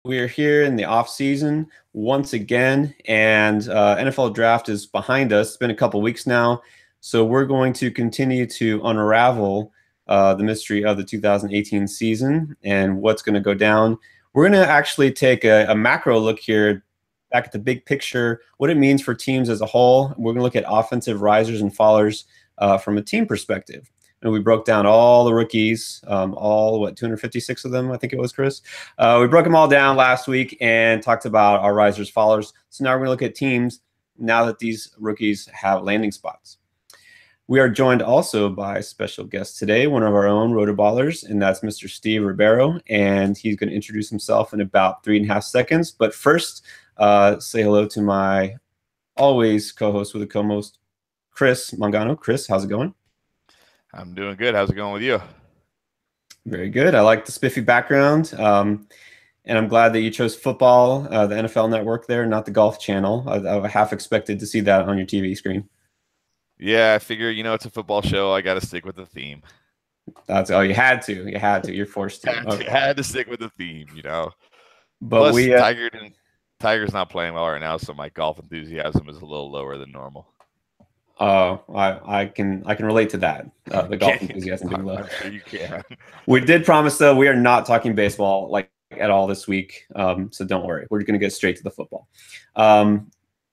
We are here in the off season once again, and NFL draft is behind us. It's been a couple weeks now, so we're going to continue to unravel the mystery of the 2018 season and what's going to go down. We're going to actually take a macro look here, back at the big picture, what it means for teams as a whole. We're going to look at offensive risers and fallers from a team perspective. And we broke down all the rookies, all 256 of them, I think it was, Chris. We broke them all down last week and talked about our risers, fallers. So now we're going to look at teams now that these rookies have landing spots. We are joined also by a special guest today, one of our own Rotoballers, and that's Mr. Steve Ribeiro. And he's going to introduce himself in about 3.5 seconds. But first, say hello to my always co-host with the co-most, Chris Mangano. Chris, how's it going? I'm doing good. How's it going with you? Very good. I like the spiffy background. And I'm glad that you chose football, the NFL network there, not the golf channel. I half expected to see that on your TV screen. Yeah, I figure, it's a football show. I got to stick with the theme. You had to. You had to. You're forced to. Had to stick with the theme, But Plus, Tiger's not playing well right now, so my golf enthusiasm is a little lower than normal. I can relate to that. The golf enthusiasm being low. I'm sure you can. We did promise, though, we are not talking baseball at all this week. So don't worry. We're going to get straight to the football.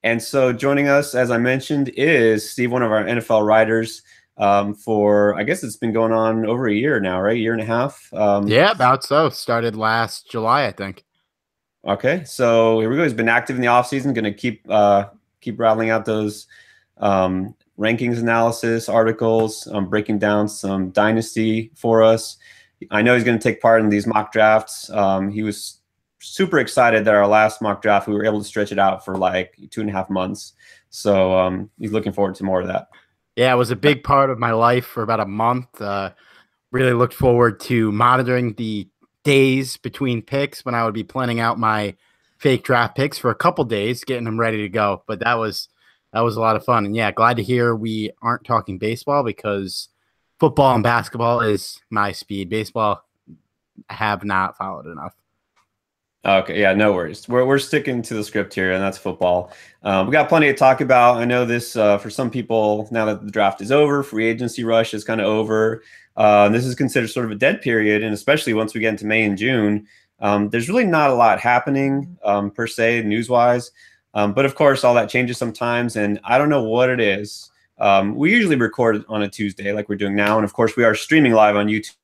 And so joining us, as I mentioned, is Steve, one of our NFL writers. For I guess it's been going on over a year now, right? 1.5 years. Yeah, about so. Started last July, I think. Okay, so here we go. He's been active in the offseason. Going to keep rattling out those rankings analysis articles, breaking down some dynasty for us. I know he's going to take part in these mock drafts. He was super excited that our last mock draft, we were able to stretch it out for like 2.5 months. So he's looking forward to more of that. Yeah, it was a big part of my life for about a month. Really looked forward to monitoring the days between picks when I would be planning out my fake draft picks for a couple days, getting them ready to go. But that was a lot of fun. And yeah, glad to hear we aren't talking baseball because football and basketball is my speed. Baseball, I have not followed enough. Okay, yeah, no worries. We're sticking to the script here, and that's football. We got plenty to talk about. I know this for some people, now that the draft is over, free agency rush is kind of over. This is considered sort of a dead period, and especially once we get into May and June, there's really not a lot happening per se, news-wise. But of course, all that changes sometimes, and I don't know what it is. We usually record on a Tuesday like we're doing now, and of course, we are streaming live on YouTube.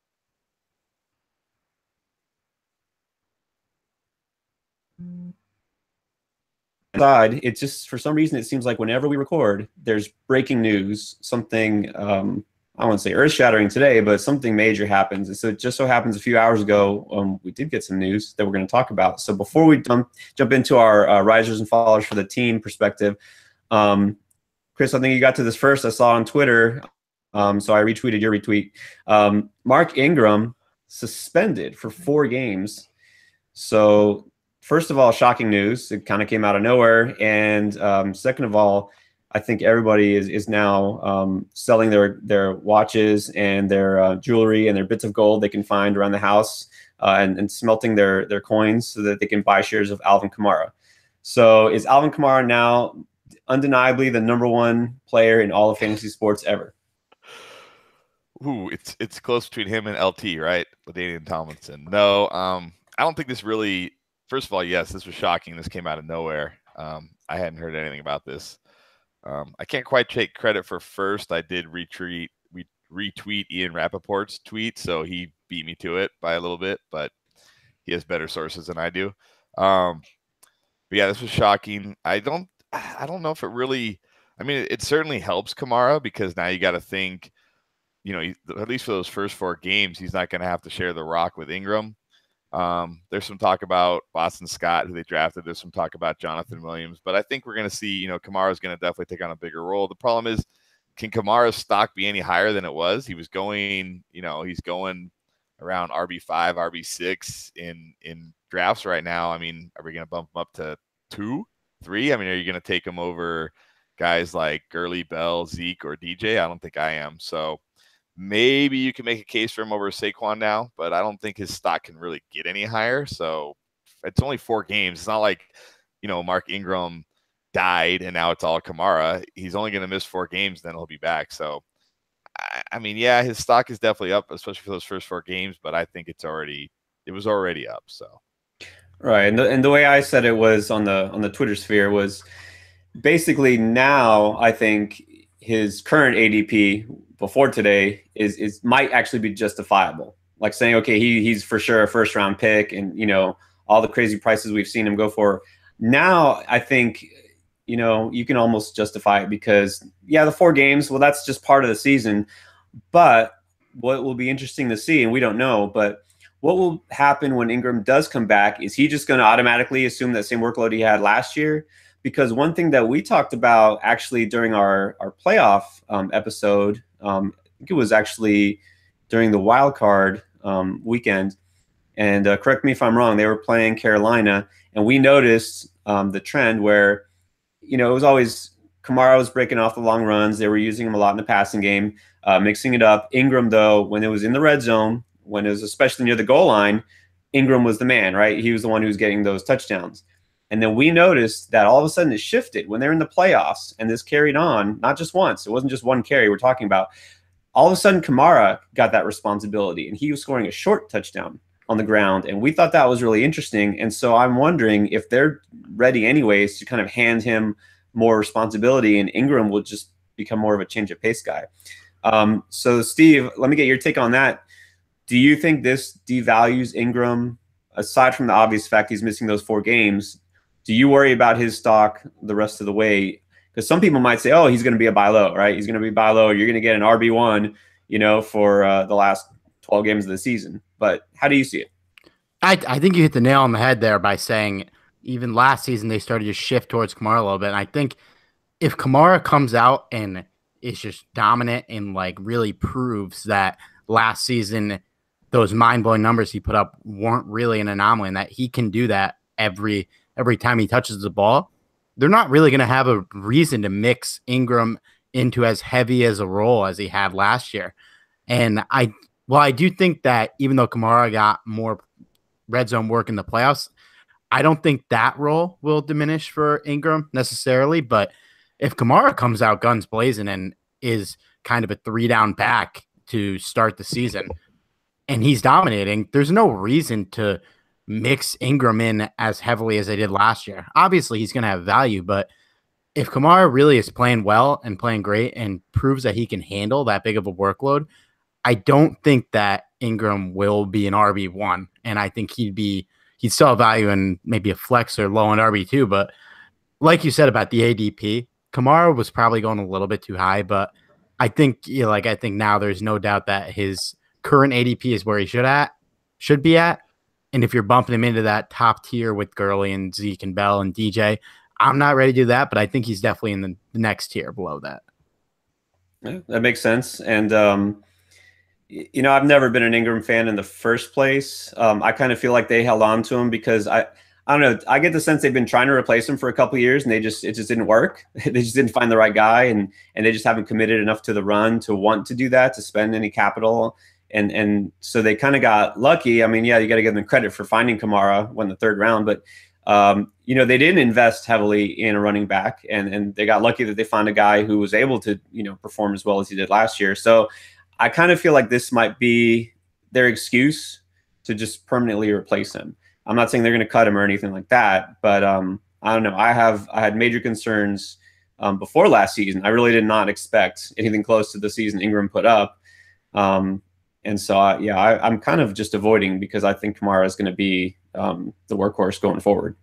It's just, for some reason, it seems like whenever we record, there's breaking news, something, I won't say earth-shattering today, but something major happens. And so it just so happens a few hours ago, we did get some news that we're going to talk about. So before we jump into our risers and fallers for the team perspective, Chris, I think you got to this first. I saw it on Twitter, so I retweeted your retweet. Mark Ingram suspended for 4 games. So first of all, shocking news. It kind of came out of nowhere. And second of all, I think everybody is now selling their watches and their jewelry and their bits of gold they can find around the house and smelting their coins so that they can buy shares of Alvin Kamara. So is Alvin Kamara now undeniably the #1 player in all of fantasy sports ever? Ooh, it's close between him and LT, right? LaDainian Tomlinson. No, I don't think this really. First of all, yes, this was shocking. This came out of nowhere. I hadn't heard anything about this. I can't quite take credit for first. I did retweet Ian Rappaport's tweet, so he beat me to it by a little bit, but he has better sources than I do. But yeah, this was shocking. I don't know if it really. I mean, it certainly helps Kamara because now you got to think, at least for those first 4 games, he's not going to have to share the rock with Ingram. There's some talk about Boston Scott, who they drafted. There's some talk about Jonathan Williams, but I think we're going to see, Kamara's going to definitely take on a bigger role. The problem is, can Kamara's stock be any higher than it was? He was going, he's going around RB5, RB6 in drafts right now. I mean, are we going to bump him up to 2, 3? I mean, are you going to take him over guys like Gurley, Bell, Zeke, or DJ? I don't think I am. So maybe you can make a case for him over Saquon now, but I don't think his stock can really get any higher. So it's only 4 games. It's not like, Mark Ingram died and now it's all Kamara. He's only going to miss 4 games, then he'll be back. So, I mean, yeah, his stock is definitely up, especially for those first 4 games, but I think it was already up. So, Right, and the way I said it was on the Twitter sphere was basically now I think his current ADP before today is might actually be justifiable. Like saying, okay, he's for sure a first round pick, and all the crazy prices we've seen him go for. Now I think you can almost justify it because the 4 games, well, that's just part of the season. But what will be interesting to see, and we don't know, but what will happen when Ingram does come back? Is he just going to automatically assume that same workload he had last year? Because one thing that we talked about actually during our playoff episode, I think it was actually during the wild card weekend, and correct me if I'm wrong, they were playing Carolina, and we noticed the trend where, it was always Kamara was breaking off the long runs. They were using him a lot in the passing game, mixing it up. Ingram, though, when it was in the red zone, when it was especially near the goal line, Ingram was the man, right? He was the one who was getting those touchdowns. And then we noticed that all of a sudden it shifted when they're in the playoffs, and this carried on, not just once. It wasn't just one carry we're talking about. All of a sudden, Kamara got that responsibility, and he was scoring a short touchdown on the ground. And we thought that was really interesting. And so I'm wondering if they're ready anyways to kind of hand him more responsibility, and Ingram will just become more of a change of pace guy. So Steve, let me get your take on that. Do you think this devalues Ingram, aside from the obvious fact he's missing those 4 games? Do you worry about his stock the rest of the way? Because some people might say, oh, he's going to be a buy low, right? He's going to be buy low. You're going to get an RB1, for the last 12 games of the season. But how do you see it? I think you hit the nail on the head there by saying even last season they started to shift towards Kamara a little bit. And I think if Kamara comes out and is just dominant and like really proves that last season those mind-blowing numbers he put up weren't really an anomaly and that he can do that every time he touches the ball, they're not really going to have a reason to mix Ingram into as heavy as a role as he had last year. And I do think that even though Kamara got more red zone work in the playoffs, I don't think that role will diminish for Ingram necessarily. But if Kamara comes out guns blazing and is kind of a 3-down back to start the season and he's dominating, there's no reason to mix Ingram in as heavily as they did last year. Obviously, he's going to have value, but if Kamara really is playing well and playing great and proves that he can handle that big of a workload, I don't think that Ingram will be an RB1. And I think he'd still have value in maybe a flex or low in RB2. But like you said about the ADP, Kamara was probably going a little bit too high, but I think I think now there's no doubt that his current ADP is where he should be at. And if you're bumping him into that top tier with Gurley and Zeke and Bell and DJ, I'm not ready to do that, but I think he's definitely in the next tier below that. Yeah, that makes sense. And, I've never been an Ingram fan in the first place. I kind of feel like they held on to him because I don't know. I get the sense they've been trying to replace him for a couple of years, and it just didn't work. They just didn't find the right guy, and they just haven't committed enough to the run to want to do that, to spend any capital. And so they kind of got lucky. I mean, yeah, you got to give them credit for finding Kamara when the 3rd round, but they didn't invest heavily in a running back, and they got lucky that they found a guy who was able to, perform as well as he did last year. So I kind of feel like this might be their excuse to just permanently replace him. I'm not saying they're going to cut him or anything like that, but I don't know. I had major concerns before last season. I really did not expect anything close to the season Ingram put up. And so, I'm kind of just avoiding because I think Kamara is going to be the workhorse going forward.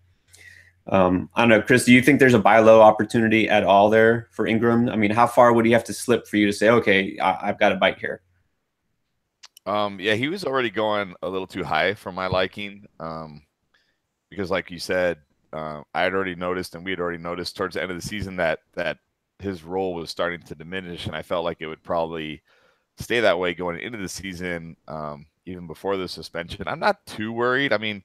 I don't know, Chris, do you think there's a buy low opportunity at all there for Ingram? I mean, how far would he have to slip for you to say, okay, I've got a bite here? Yeah, he was already going a little too high for my liking because like you said, I had already noticed and we had already noticed towards the end of the season that his role was starting to diminish, and I felt like it would probably stay that way going into the season, even before the suspension. I'm not too worried. I mean,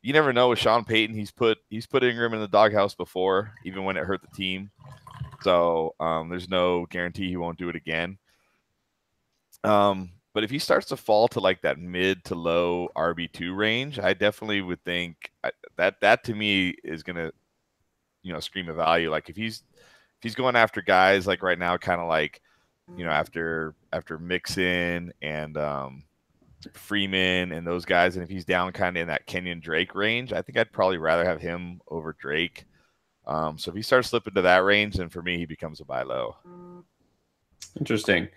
you never know with Sean Payton. He's put Ingram in the doghouse before, even when it hurt the team. So there's no guarantee he won't do it again. But if he starts to fall to like that mid to low RB2 range, I definitely would think That to me is gonna, scream a value. Like if he's going after guys like right now, kind of like, after Mixon and Freeman and those guys, and if he's down kind of in that Kenyon Drake range, I think I'd probably rather have him over Drake. So if he starts slipping to that range, then for me he becomes a buy low. Interesting.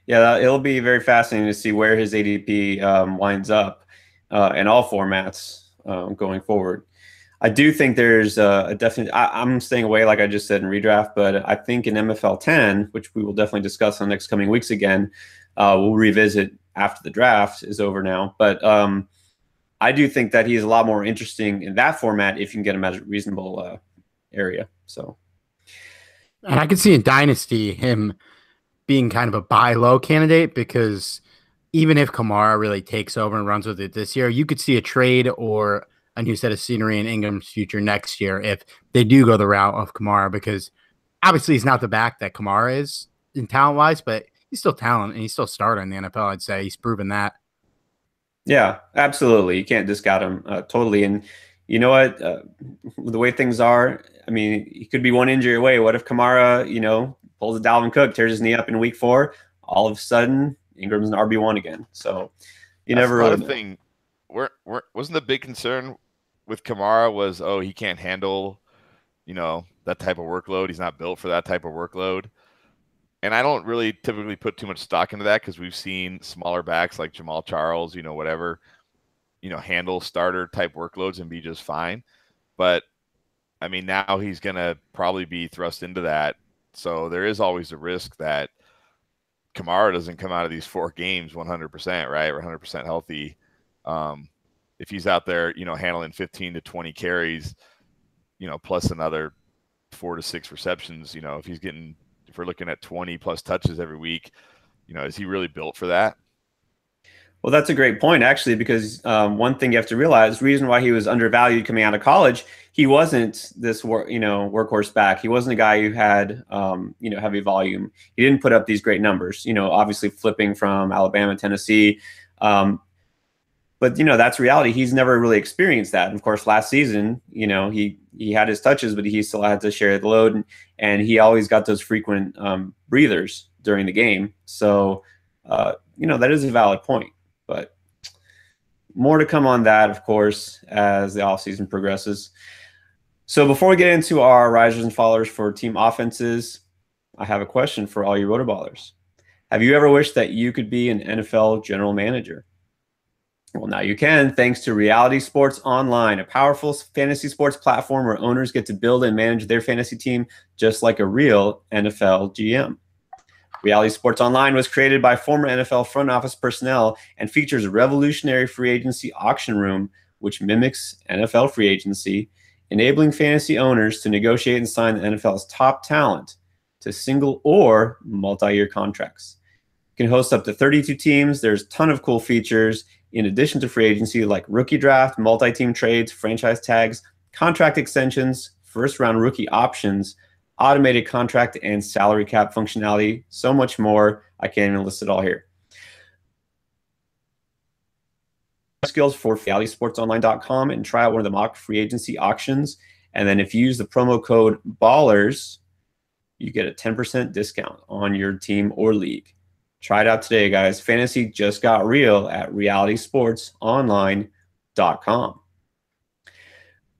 Yeah, it'll be very fascinating to see where his ADP winds up in all formats going forward. I do think there's a definite. I'm staying away, like I just said in redraft, but I think in MFL 10, which we will definitely discuss in the next coming weeks again, we'll revisit after the draft is over now. But I do think that he's a lot more interesting in that format if you can get him at a reasonable area. So, and I could see in Dynasty him being kind of a buy low candidate, because even if Kamara really takes over and runs with it this year, you could see a trade or a new set of scenery in Ingram's future next year if they do go the route of Kamara, because obviously he's not the back that Kamara is in talent wise, but he's still talent and he's still a starter in the NFL. I'd say he's proven that. yeah, absolutely. You can't discount him totally. And you know what? The way things are, I mean, he could be one injury away. What if Kamara, pulls a Dalvin Cook, tears his knee up in week 4? All of a sudden, Ingram's an RB1 again. So you That's never really know. thing. Wasn't the big concern with Kamara was, he can't handle, that type of workload. He's not built for that type of workload. And I don't really typically put too much stock into that, because we've seen smaller backs like Jamal Charles, whatever, handle starter type workloads and be just fine. But I mean, now he's going to probably be thrust into that. So there is always a risk that Kamara doesn't come out of these 4 games 100%, right? Or 100% healthy. If he's out there, handling 15 to 20 carries, plus another 4 to 6 receptions, if we're looking at 20 plus touches every week, is he really built for that? Well, that's a great point, actually, because one thing you have to realize, the reason why he was undervalued coming out of college, he wasn't this workhorse back. He wasn't a guy who had heavy volume. He didn't put up these great numbers. Obviously flipping from Alabama, Tennessee, but that's reality. He's never really experienced that. And of course, last season, he had his touches, but he still had to share the load, and he always got those frequent breathers during the game. So that is a valid point. But more to come on that, of course, as the offseason progresses. So before we get into our risers and fallers for team offenses, I have a question for all you rotoballers. Have you ever wished that you could be an NFL general manager? Well, now you can, thanks to Reality Sports Online, a powerful fantasy sports platform where owners get to build and manage their fantasy team just like a real NFL GM. Reality Sports Online was created by former NFL front office personnel and features a revolutionary free agency auction room which mimics NFL free agency, enabling fantasy owners to negotiate and sign the NFL's top talent to single or multi-year contracts. You can host up to 32 teams. There's a ton of cool features in addition to free agency, like rookie draft, multi-team trades, franchise tags, contract extensions, first-round rookie options, automated contract and salary cap functionality, so much more. I can't even list it all here. Skills for realitysportsonline.com and try out one of the mock free agency auctions. And then if you use the promo code BALLERS, you get a 10% discount on your team or league. Try it out today, guys. Fantasy just got real at realitysportsonline.com.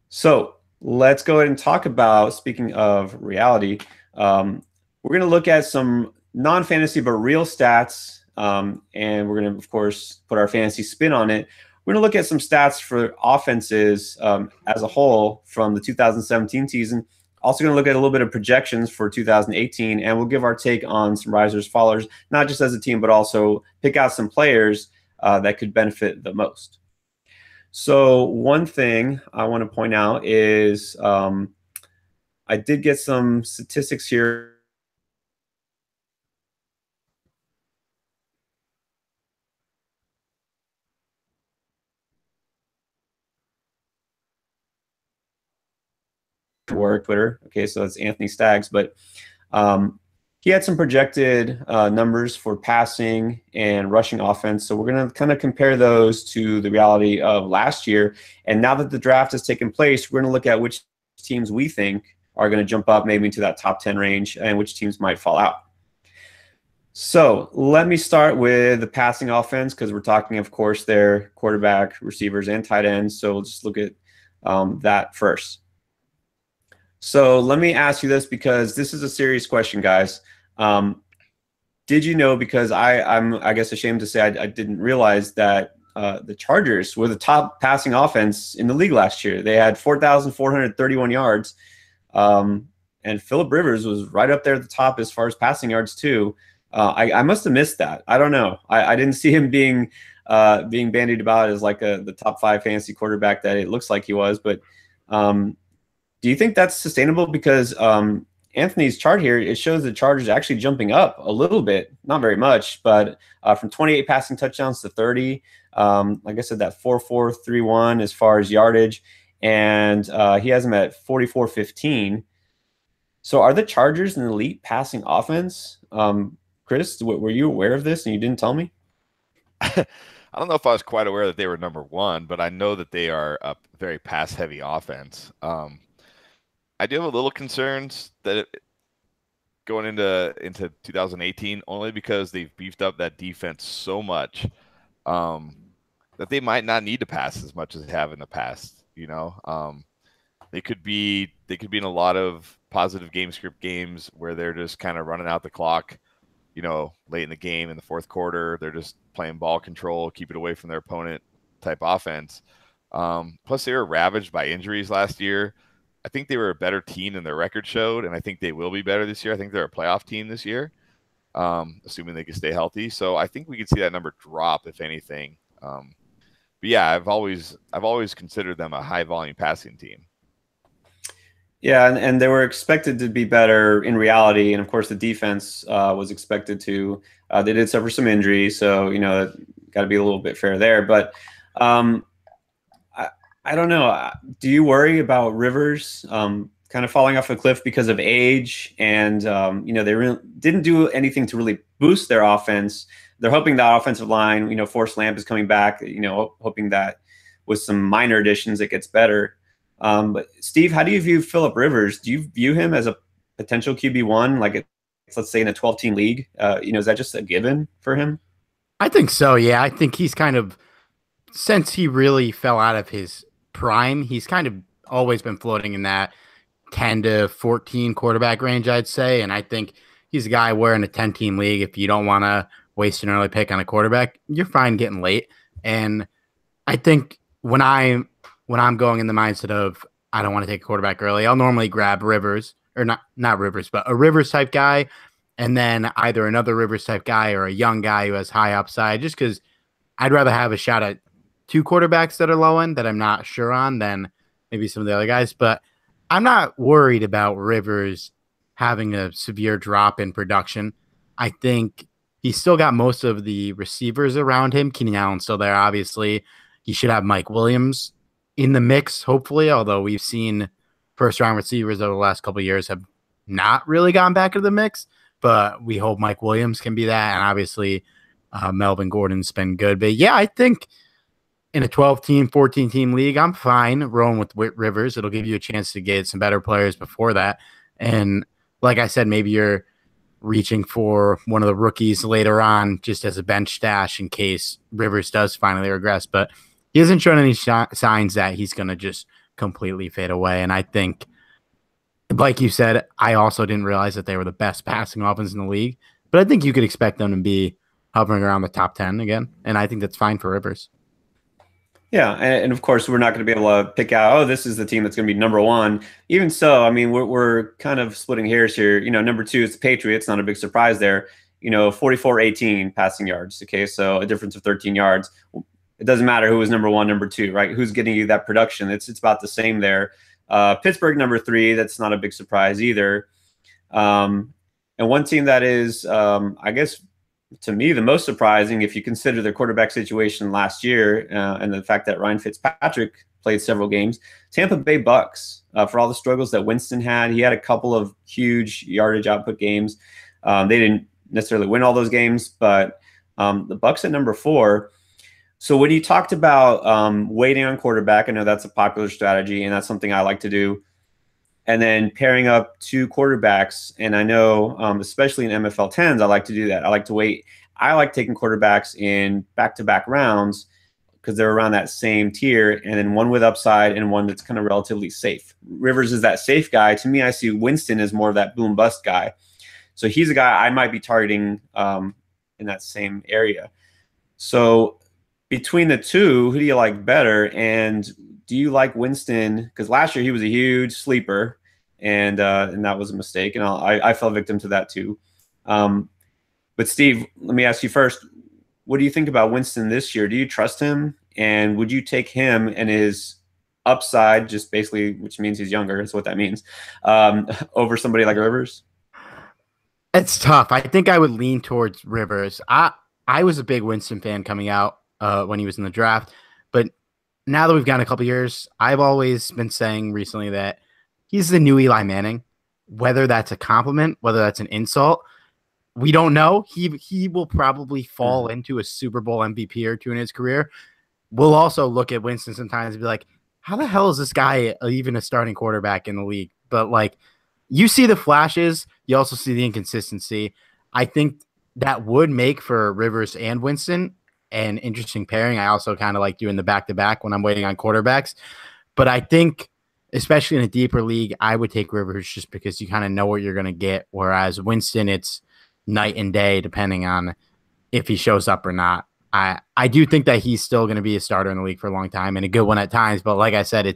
So let's go ahead and talk about, speaking of reality, we're going to look at some non-fantasy but real stats, and we're going to, of course, put our fantasy spin on it. We're going to look at some stats for offenses as a whole from the 2017 season. Also going to look at a little bit of projections for 2018, and we'll give our take on some risers, fallers, not just as a team, but also pick out some players that could benefit the most. So one thing I want to point out is I did get some statistics here. Work Twitter. Okay, so that's Anthony Staggs, but he had some projected numbers for passing and rushing offense. So we're going to kind of compare those to the reality of last year. And now that the draft has taken place, we're going to look at which teams we think are going to jump up maybe into that top 10 range and which teams might fall out. So let me start with the passing offense because we're talking, of course, their quarterback, receivers, and tight ends. So we'll just look at that first. So let me ask you this because this is a serious question, guys. Did you know, because I'm I guess ashamed to say I didn't realize that the Chargers were the top passing offense in the league last year. They had 4,431 yards, and Phillip Rivers was right up there at the top as far as passing yards too. I must have missed that. I don't know. I didn't see him being bandied about as like the top 5 fantasy quarterback that it looks like he was. But do you think that's sustainable? Because Anthony's chart here, it shows the Chargers actually jumping up a little bit, not very much, but from 28 passing touchdowns to 30. Like I said, that 4.431 as far as yardage, and he has them at 44.15. So are the Chargers an elite passing offense? Chris, were you aware of this and you didn't tell me? I don't know if I was quite aware that they were number 1, but I know that they are a very pass-heavy offense. I do have a little concerns that going into 2018, only because they've beefed up that defense so much that they might not need to pass as much as they have in the past. You know, they could be in a lot of positive game script games where they're just kind of running out the clock. You know, late in the game in the fourth quarter, they're just playing ball control, keep it away from their opponent type offense. Plus, they were ravaged by injuries last year. I think they were a better team than their record showed, and I think they will be better this year. I think they're a playoff team this year, assuming they can stay healthy. So I think we could see that number drop, if anything. But yeah, I've always considered them a high volume passing team. Yeah, and they were expected to be better in reality, and of course the defense was expected to. They did suffer some injuries, so you know, got to be a little bit fair there. But I don't know. Do you worry about Rivers kind of falling off a cliff because of age? And you know, they didn't do anything to really boost their offense. They're hoping that offensive line, you know, Forrest Lamp is coming back. You know, hoping that with some minor additions it gets better. But Steve, how do you view Phillip Rivers? Do you view him as a potential QB1, like let's say in a 12-team league? You know, is that just a given for him? I think so. Yeah, I think he's kind of, since he really fell out of his prime, he's kind of always been floating in that 10 to 14 quarterback range, I'd say. And I think he's a guy where in a 10-team league, if you don't want to waste an early pick on a quarterback, you're fine getting late. And I think when I'm going in the mindset of I don't want to take a quarterback early, I'll normally grab Rivers, or not Rivers, but a Rivers type guy, and then either another Rivers type guy or a young guy who has high upside, just because I'd rather have a shot at 2 quarterbacks that are low end that I'm not sure on than maybe some of the other guys. But I'm not worried about Rivers having a severe drop in production. I think he's still got most of the receivers around him. Keenan Allen's still there, obviously. He should have Mike Williams in the mix, hopefully, although we've seen first-round receivers over the last couple of years have not really gone back into the mix, but we hope Mike Williams can be that, and obviously Melvin Gordon's been good. But yeah, I think in a 12-team, 14-team league, I'm fine rolling with Rivers. It'll give you a chance to get some better players before that, and like I said, maybe you're reaching for one of the rookies later on just as a bench stash in case Rivers does finally regress, but he hasn't shown any signs that he's going to just completely fade away. And I think, like you said, I also didn't realize that they were the best passing offense in the league. But I think you could expect them to be hovering around the top 10 again. And I think that's fine for Rivers. Yeah, and of course, we're not going to be able to pick out, oh, this is the team that's going to be number 1. Even so, I mean, we're kind of splitting hairs here. You know, number 2 is the Patriots. Not a big surprise there. You know, 44-18 passing yards. Okay, so a difference of 13 yards. It doesn't matter who was number 1, number 2, right? Who's getting you that production? It's about the same there. Pittsburgh, number 3. That's not a big surprise either. And one team that is, I guess, to me, the most surprising, if you consider their quarterback situation last year and the fact that Ryan Fitzpatrick played several games, Tampa Bay Bucks, for all the struggles that Winston had. He had a couple of huge yardage output games. They didn't necessarily win all those games, but the Bucks at number 4. So when you talked about waiting on quarterback, I know that's a popular strategy, and that's something I like to do. And then pairing up 2 quarterbacks, and I know especially in MFL 10s, I like to do that. I like to wait. I like taking quarterbacks in back-to-back rounds because they're around that same tier, and then one with upside and one that's kind of relatively safe. Rivers is that safe guy. To me, I see Winston as more of that boom-bust guy. So he's a guy I might be targeting in that same area. So between the two, who do you like better? And do you like Winston? Because last year he was a huge sleeper, and that was a mistake, and I fell victim to that too. But Steve, let me ask you first: what do you think about Winston this year? Do you trust him, and would you take him and his upside, just basically, which means he's younger, is what that means, over somebody like Rivers? It's tough. I think I would lean towards Rivers. I was a big Winston fan coming out when he was in the draft, but now that we've gotten a couple years, I've always been saying recently that he's the new Eli Manning. Whether that's a compliment, whether that's an insult, we don't know. He will probably fall into a Super Bowl MVP or 2 in his career. We'll also look at Winston sometimes and be like, how the hell is this guy even a starting quarterback in the league? But like, you see the flashes, you also see the inconsistency. I think that would make for Rivers and Winston an interesting pairing. I also kind of like doing the back-to-back when I'm waiting on quarterbacks. But I think, especially in a deeper league, I would take Rivers just because you kind of know what you're going to get. Whereas Winston, it's night and day depending on if he shows up or not. I do think that he's still going to be a starter in the league for a long time and a good one at times. But like I said,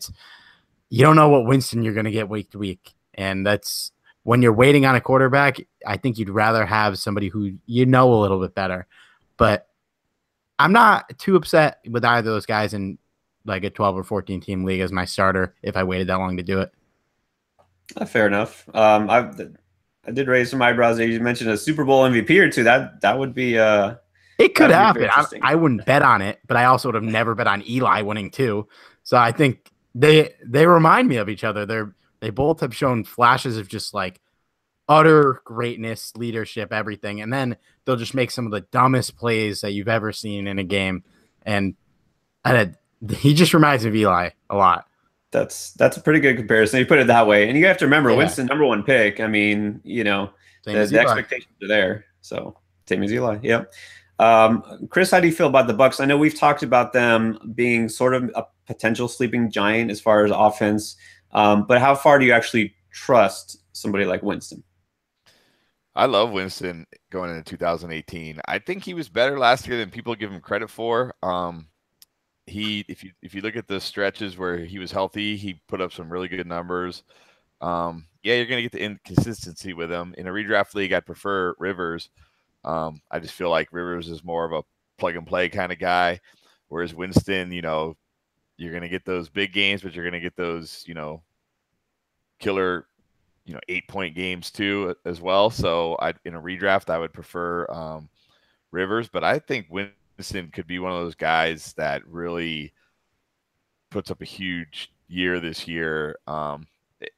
you don't know what Winston you're going to get week to week. And that's when you're waiting on a quarterback, I think you'd rather have somebody who you know a little bit better. But I'm not too upset with either of those guys in like a 12 or 14 team league as my starter if I waited that long to do it. Fair enough. I did raise some eyebrows there. You mentioned a Super Bowl MVP or two. That would be it could happen. I wouldn't bet on it, but I also would have never bet on Eli winning too. So I think they remind me of each other. They both have shown flashes of just like utter greatness, leadership, everything. And then they'll just make some of the dumbest plays that you've ever seen in a game. And he just reminds me of Eli a lot. That's a pretty good comparison. You put it that way. And you have to remember, Winston, #1 pick. I mean, the expectations are there. So same as Eli. Yep. Chris, how do you feel about the Bucks? I know we've talked about them being sort of a potential sleeping giant as far as offense. But how far do you actually trust somebody like Winston? I love Winston going into 2018. I think he was better last year than people give him credit for. If you look at the stretches where he was healthy, he put up some really good numbers. You're going to get the inconsistency with him. In a redraft league, I'd prefer Rivers. I just feel like Rivers is more of a plug-and-play kind of guy, whereas Winston, you're going to get those big games, but you're going to get those, killer, 8-point games too as well. So in a redraft, I would prefer Rivers, but I think Winston could be one of those guys that really puts up a huge year this year.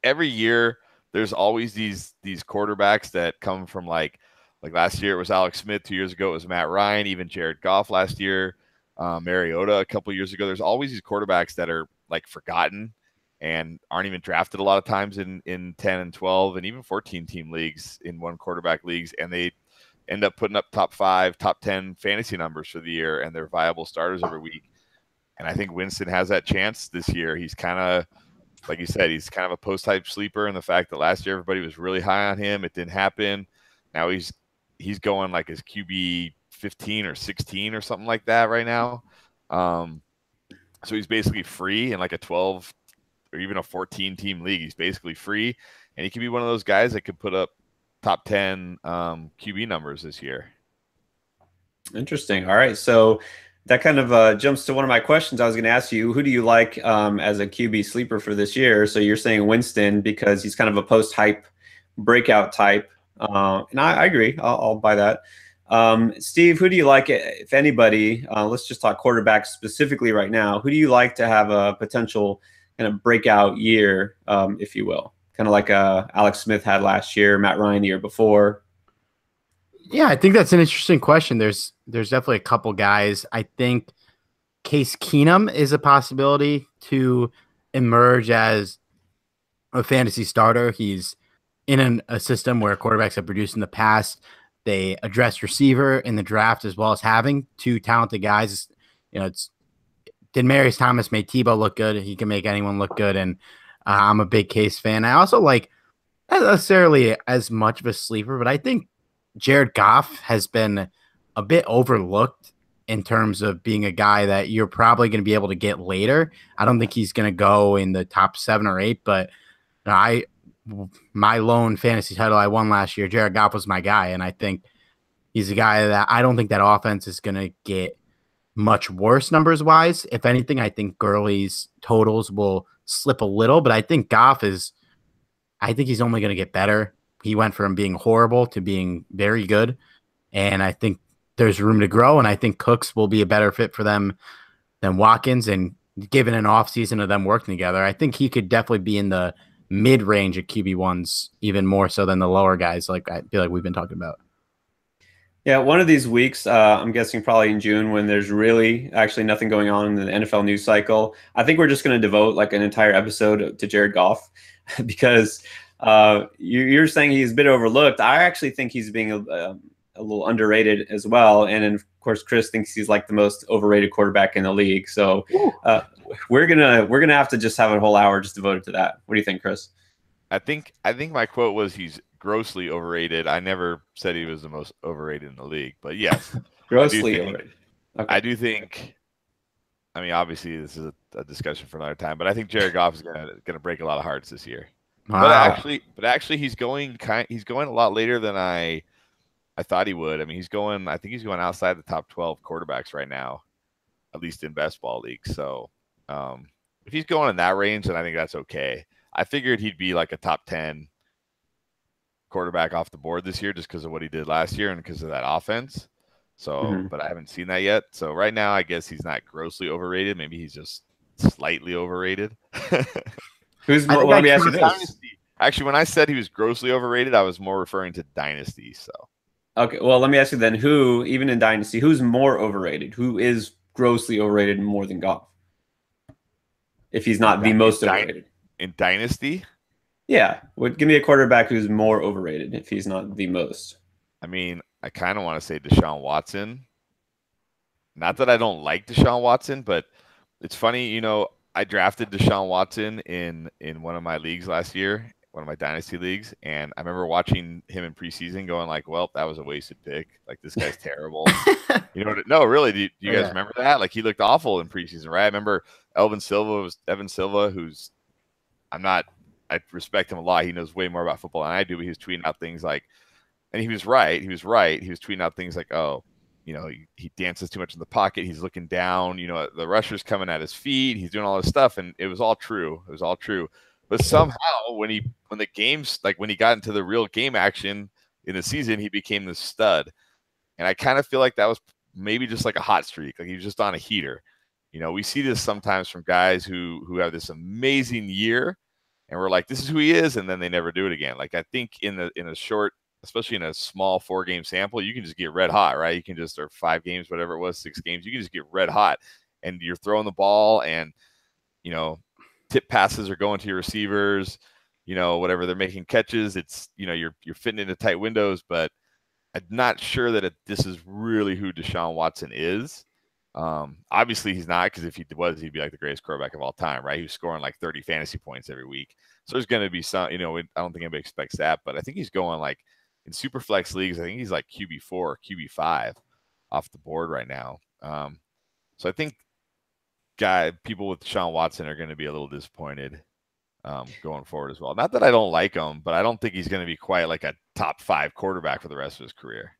Every year, there's always these quarterbacks that come from like last year it was Alex Smith, 2 years ago it was Matt Ryan, even Jared Goff last year, Mariota a couple years ago. There's always these quarterbacks that are like forgotten and aren't even drafted a lot of times in 10 and 12 and even 14 team leagues in one quarterback leagues, and they end up putting up top 5, top 10 fantasy numbers for the year, and they're viable starters every week. And I think Winston has that chance this year. He's kind of, like you said, he's kind of a post-type sleeper in the fact that last year everybody was really high on him. It didn't happen. Now he's going like his QB 15 or 16 or something like that right now. So he's basically free in like a 12 or even a 14 team league. He's basically free, and he could be one of those guys that could put up top 10 QB numbers this year. Interesting. All right. So that kind of jumps to one of my questions I was going to ask you. Who do you like as a QB sleeper for this year? So you're saying Winston because he's kind of a post-hype breakout type. And I agree. I'll buy that. Steve, who do you like, if anybody? Let's just talk quarterbacks specifically right now. Who do you like to have a potential kind of breakout year, if you will? Kind of like Alex Smith had last year, Matt Ryan the year before. Yeah, I think that's an interesting question. There's definitely a couple guys. I think Case Keenum is a possibility to emerge as a fantasy starter. He's in a system where quarterbacks have produced in the past. They address receiver in the draft as well as having two talented guys. It's Demarius Thomas made Tebow look good. He can make anyone look good, and I'm a big Case fan. I also like not necessarily as much of a sleeper, but I think Jared Goff has been a bit overlooked in terms of being a guy that you're probably going to be able to get later. I don't think he's going to go in the top 7 or 8, but I my lone fantasy title I won last year, Jared Goff was my guy, and I think he's a guy that I don't think that offense is going to get much worse numbers wise. If anything, I think Gurley's totals will slip a little, but I think I think he's only going to get better. He went from being horrible to being very good, and I think there's room to grow, and I think Cooks will be a better fit for them than Watkins, and given an offseason of them working together, I think he could definitely be in the mid-range of QB1s, even more so than the lower guys like I feel like we've been talking about. Yeah, one of these weeks, I'm guessing probably in June when there's really actually nothing going on in the NFL news cycle. I think we're just going to devote like an entire episode to Jared Goff because you're saying he's a bit overlooked. I actually think he's being a little underrated as well. And then, of course, Chris thinks he's like the most overrated quarterback in the league. So we're gonna have to just have a whole hour just devoted to that. What do you think, Chris? I think my quote was he's grossly overrated. I never said he was the most overrated in the league, but yes, Grossly overrated. Okay. I do think. I mean, obviously, this is a discussion for another time, but I think Jared Goff is gonna break a lot of hearts this year. Wow. But actually, he's going a lot later than I thought he would. I mean, I think he's going outside the top 12 quarterbacks right now, at least in best ball leagues. So if he's going in that range, then I think that's okay. I figured he'd be like a top 10 quarterback off the board this year just because of what he did last year and because of that offense. So, but I haven't seen that yet. So right now, I guess he's not grossly overrated. Maybe he's just slightly overrated. Who's more? Let me ask you this. Dynasty. Actually, when I said he was grossly overrated, I was more referring to Dynasty. So. Okay, well, let me ask you then, who, even in Dynasty, who's more overrated? Who is grossly overrated more than Goff? If he's not the most overrated. In Dynasty? Yeah. Give me a quarterback who's more overrated if he's not the most. I mean, I kind of want to say Deshaun Watson. Not that I don't like Deshaun Watson, but it's funny, I drafted Deshaun Watson in one of my leagues last year, one of my dynasty leagues, and I remember watching him in preseason going like, well, that was a wasted pick. Like, this guy's terrible. No, really, do you guys remember that? Like, he looked awful in preseason, right? I remember Evan Silva, who's I respect him a lot. He knows way more about football than I do, but he was tweeting out things like, and he was right. He was tweeting out things like, oh, he dances too much in the pocket. He's looking down, the rusher's coming at his feet. He's doing all this stuff. And it was all true. But somehow when he got into the real game action in the season, he became this stud. And I kind of feel like that was maybe just like a hot streak. Like he was just on a heater. We see this sometimes from guys who have this amazing year and we're like, this is who he is. And then they never do it again. Like I think in a short, especially in a small 4-game sample, you can just get red hot, right? You can just, or 5 games, whatever it was, 6 games, you can just get red hot and you're throwing the ball and, tip passes are going to your receivers, whatever, they're making catches. It's, you're fitting into tight windows, but I'm not sure that this is really who Deshaun Watson is. Obviously he's not, because if he was, he'd be like the greatest quarterback of all time, right? He was scoring like 30 fantasy points every week. So there's going to be some, I don't think anybody expects that, but I think he's going like in super flex leagues. I think he's like QB4 or QB5 off the board right now. So I think people with Deshaun Watson are going to be a little disappointed going forward as well. Not that I don't like him, but I don't think he's going to be quite like a top 5 quarterback for the rest of his career.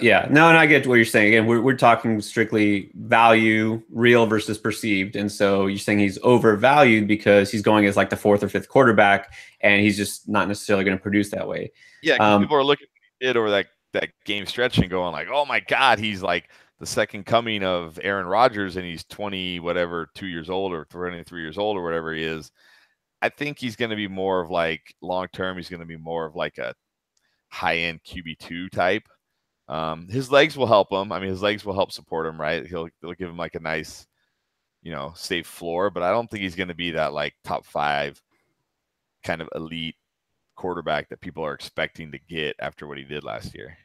Yeah, no, and I get what you're saying. Again, we're talking strictly value, real versus perceived. And so you're saying he's overvalued because he's going as like the 4th or 5th quarterback, and he's just not necessarily going to produce that way. Yeah, people are looking at what he did over that game stretch and going like, oh my God, he's like the second coming of Aaron Rodgers, and he's 2 years old or 23 years old or whatever he is. I think he's going to be more of like long term. He's going to be more of like a high end QB2 type. His legs will help him. I mean, his legs will help support him, right? They'll give him like a nice, safe floor, but I don't think he's going to be that like top 5 kind of elite quarterback that people are expecting to get after what he did last year.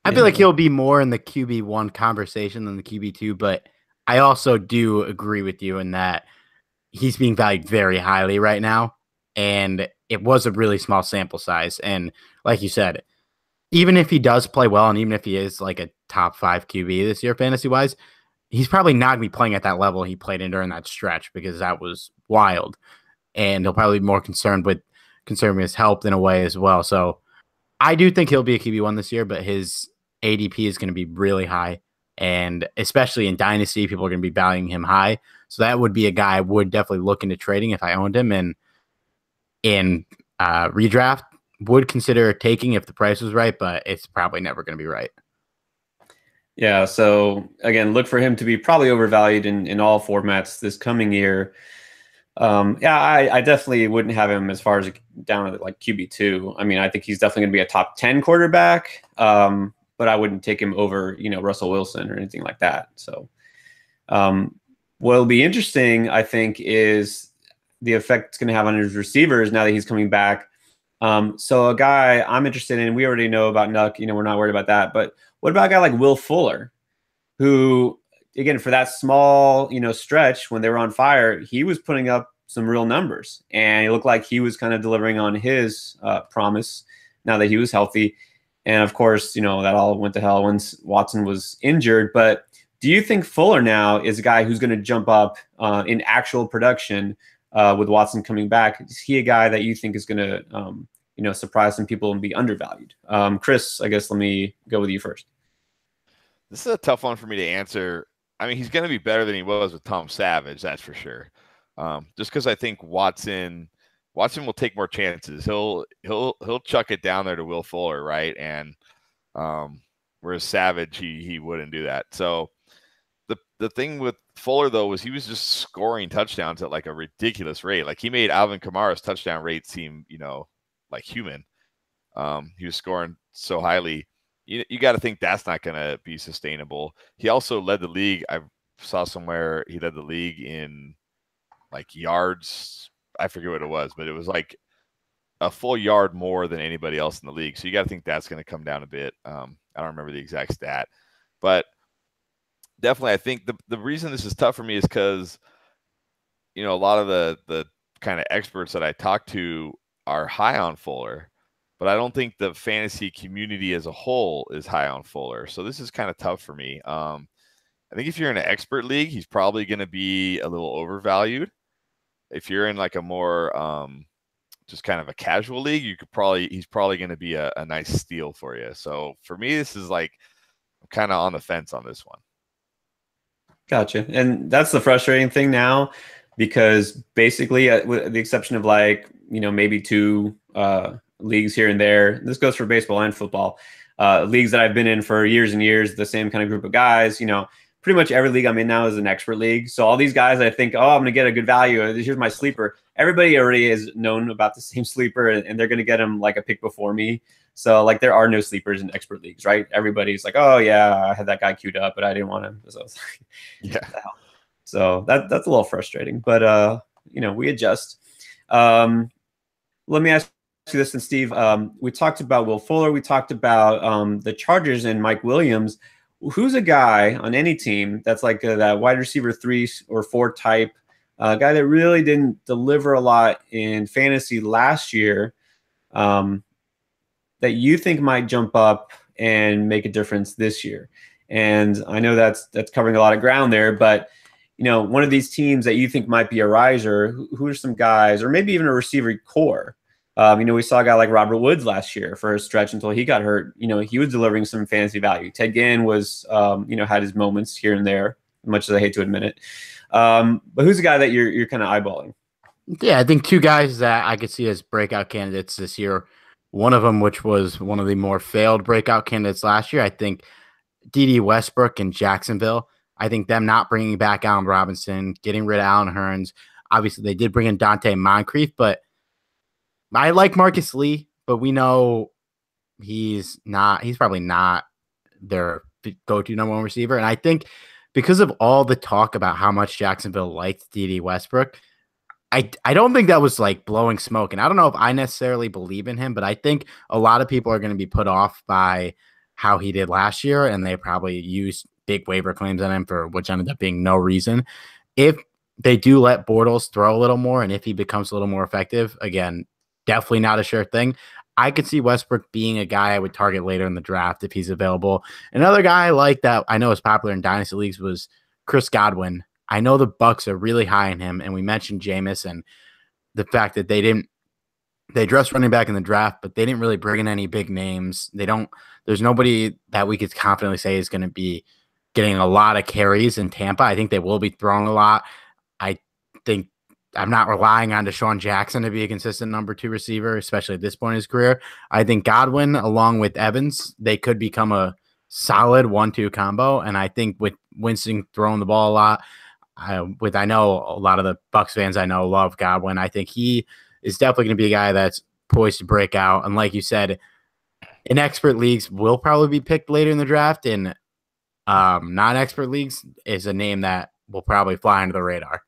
I feel like he'll be more in the QB1 conversation than the QB2, but I also do agree with you in that he's being valued very highly right now, and it was a really small sample size. And like you said, even if he does play well, and even if he is like a top 5 QB this year, fantasy-wise, he's probably not going to be playing at that level he played in during that stretch because that was wild. And he'll probably be more concerned with conserving his health in a way as well. So I do think he'll be a QB1 this year, but his ADP is going to be really high. And especially in Dynasty, people are going to be valuing him high. So that would be a guy I would definitely look into trading if I owned him. And in redraft, would consider taking if the price was right, but it's probably never going to be right. Yeah, so again, look for him to be probably overvalued in all formats this coming year. I definitely wouldn't have him as far as down at like QB2. I mean, I think he's definitely going to be a top 10 quarterback, but I wouldn't take him over, Russell Wilson or anything like that. So what'll be interesting, I think, is the effect it's going to have on his receivers now that he's coming back. So a guy I'm interested in, we already know about Nuck, we're not worried about that. But what about a guy like Will Fuller, who, again, for that small, stretch when they were on fire, he was putting up some real numbers, and it looked like he was kind of delivering on his promise now that he was healthy. And of course, that all went to hell once Watson was injured. But do you think Fuller now is a guy who's going to jump up in actual production with Watson coming back? Is he a guy that you think is going to, surprise some people and be undervalued? Chris, I guess let me go with you first. This is a tough one for me to answer. I mean, he's going to be better than he was with Tom Savage, that's for sure. Just because I think Watson will take more chances. He'll chuck it down there to Will Fuller, right? And whereas Savage, he wouldn't do that. So the thing with Fuller though was he was just scoring touchdowns at like a ridiculous rate. Like he made Alvin Kamara's touchdown rate seem like human. He was scoring so highly. You got to think that's not going to be sustainable. He also led the league. I saw somewhere he led the league in like yards. I forget what it was, but it was like a full yard more than anybody else in the league. So you got to think that's going to come down a bit. I don't remember the exact stat, but definitely I think the reason this is tough for me is because, a lot of the kind of experts that I talk to are high on Fuller, but I don't think the fantasy community as a whole is high on Fuller. So this is kind of tough for me. I think if you're in an expert league, he's probably going to be a little overvalued. If you're in like a more just kind of a casual league, he's probably going to be a nice steal for you. So for me, this is like I'm kind of on the fence on this one. Gotcha. And that's the frustrating thing now, because basically, with the exception of like, maybe 2 leagues here and there, this goes for baseball and football, leagues that I've been in for years and years, the same kind of group of guys, pretty much every league I'm in now is an expert league. So all these guys, I think, I'm going to get a good value. Here's my sleeper. Everybody already has known about the same sleeper, and they're going to get him like a pick before me. So like there are no sleepers in expert leagues, right? Everybody's like, oh yeah, I had that guy queued up, but I didn't want him. So I was like, yeah. So that's a little frustrating, but we adjust. Let me ask you this, and Steve, we talked about Will Fuller. We talked about the Chargers and Mike Williams. Who's a guy on any team that's like that wide receiver 3 or 4 type guy that really didn't deliver a lot in fantasy last year, that you think might jump up and make a difference this year? And I know that's covering a lot of ground there, but one of these teams that you think might be a riser, who are some guys, or maybe even a receiver core? We saw a guy like Robert Woods last year for a stretch until he got hurt. He was delivering some fantasy value. Ted Ginn was, had his moments here and there, much as I hate to admit it. But who's the guy that you're kind of eyeballing? Yeah, I think 2 guys that I could see as breakout candidates this year. One of them, which was one of the more failed breakout candidates last year, I think D.D. Westbrook in Jacksonville. I think them not bringing back Allen Robinson, getting rid of Allen Hurns. Obviously, they did bring in Dante Moncrief, but I like Marcus Lee, but we know he's probably not their go-to number one receiver. And I think because of all the talk about how much Jacksonville liked D.D. Westbrook, I don't think that was like blowing smoke. And I don't know if I necessarily believe in him, but I think a lot of people are going to be put off by how he did last year, and they probably used big waiver claims on him for which ended up being no reason. If they do let Bortles throw a little more, and if he becomes a little more effective, again, definitely not a sure thing. I could see Westbrook being a guy I would target later in the draft if he's available. Another guy I like that I know is popular in dynasty leagues was Chris Godwin. I know the Bucks are really high on him, and we mentioned Jameis and the fact that they addressed running back in the draft, but they didn't really bring in any big names. There's nobody that we could confidently say is going to be getting a lot of carries in Tampa. I think they will be throwing a lot. I think I'm not relying on Deshaun Jackson to be a consistent number 2 receiver, especially at this point in his career. I think Godwin, along with Evans, they could become a solid 1-2 combo. And I think with Winston throwing the ball a lot, I know a lot of the Bucks fans I know love Godwin. I think he is definitely going to be a guy that's poised to break out. And like you said, in expert leagues will probably be picked later in the draft. In non-expert leagues is a name that will probably fly under the radar.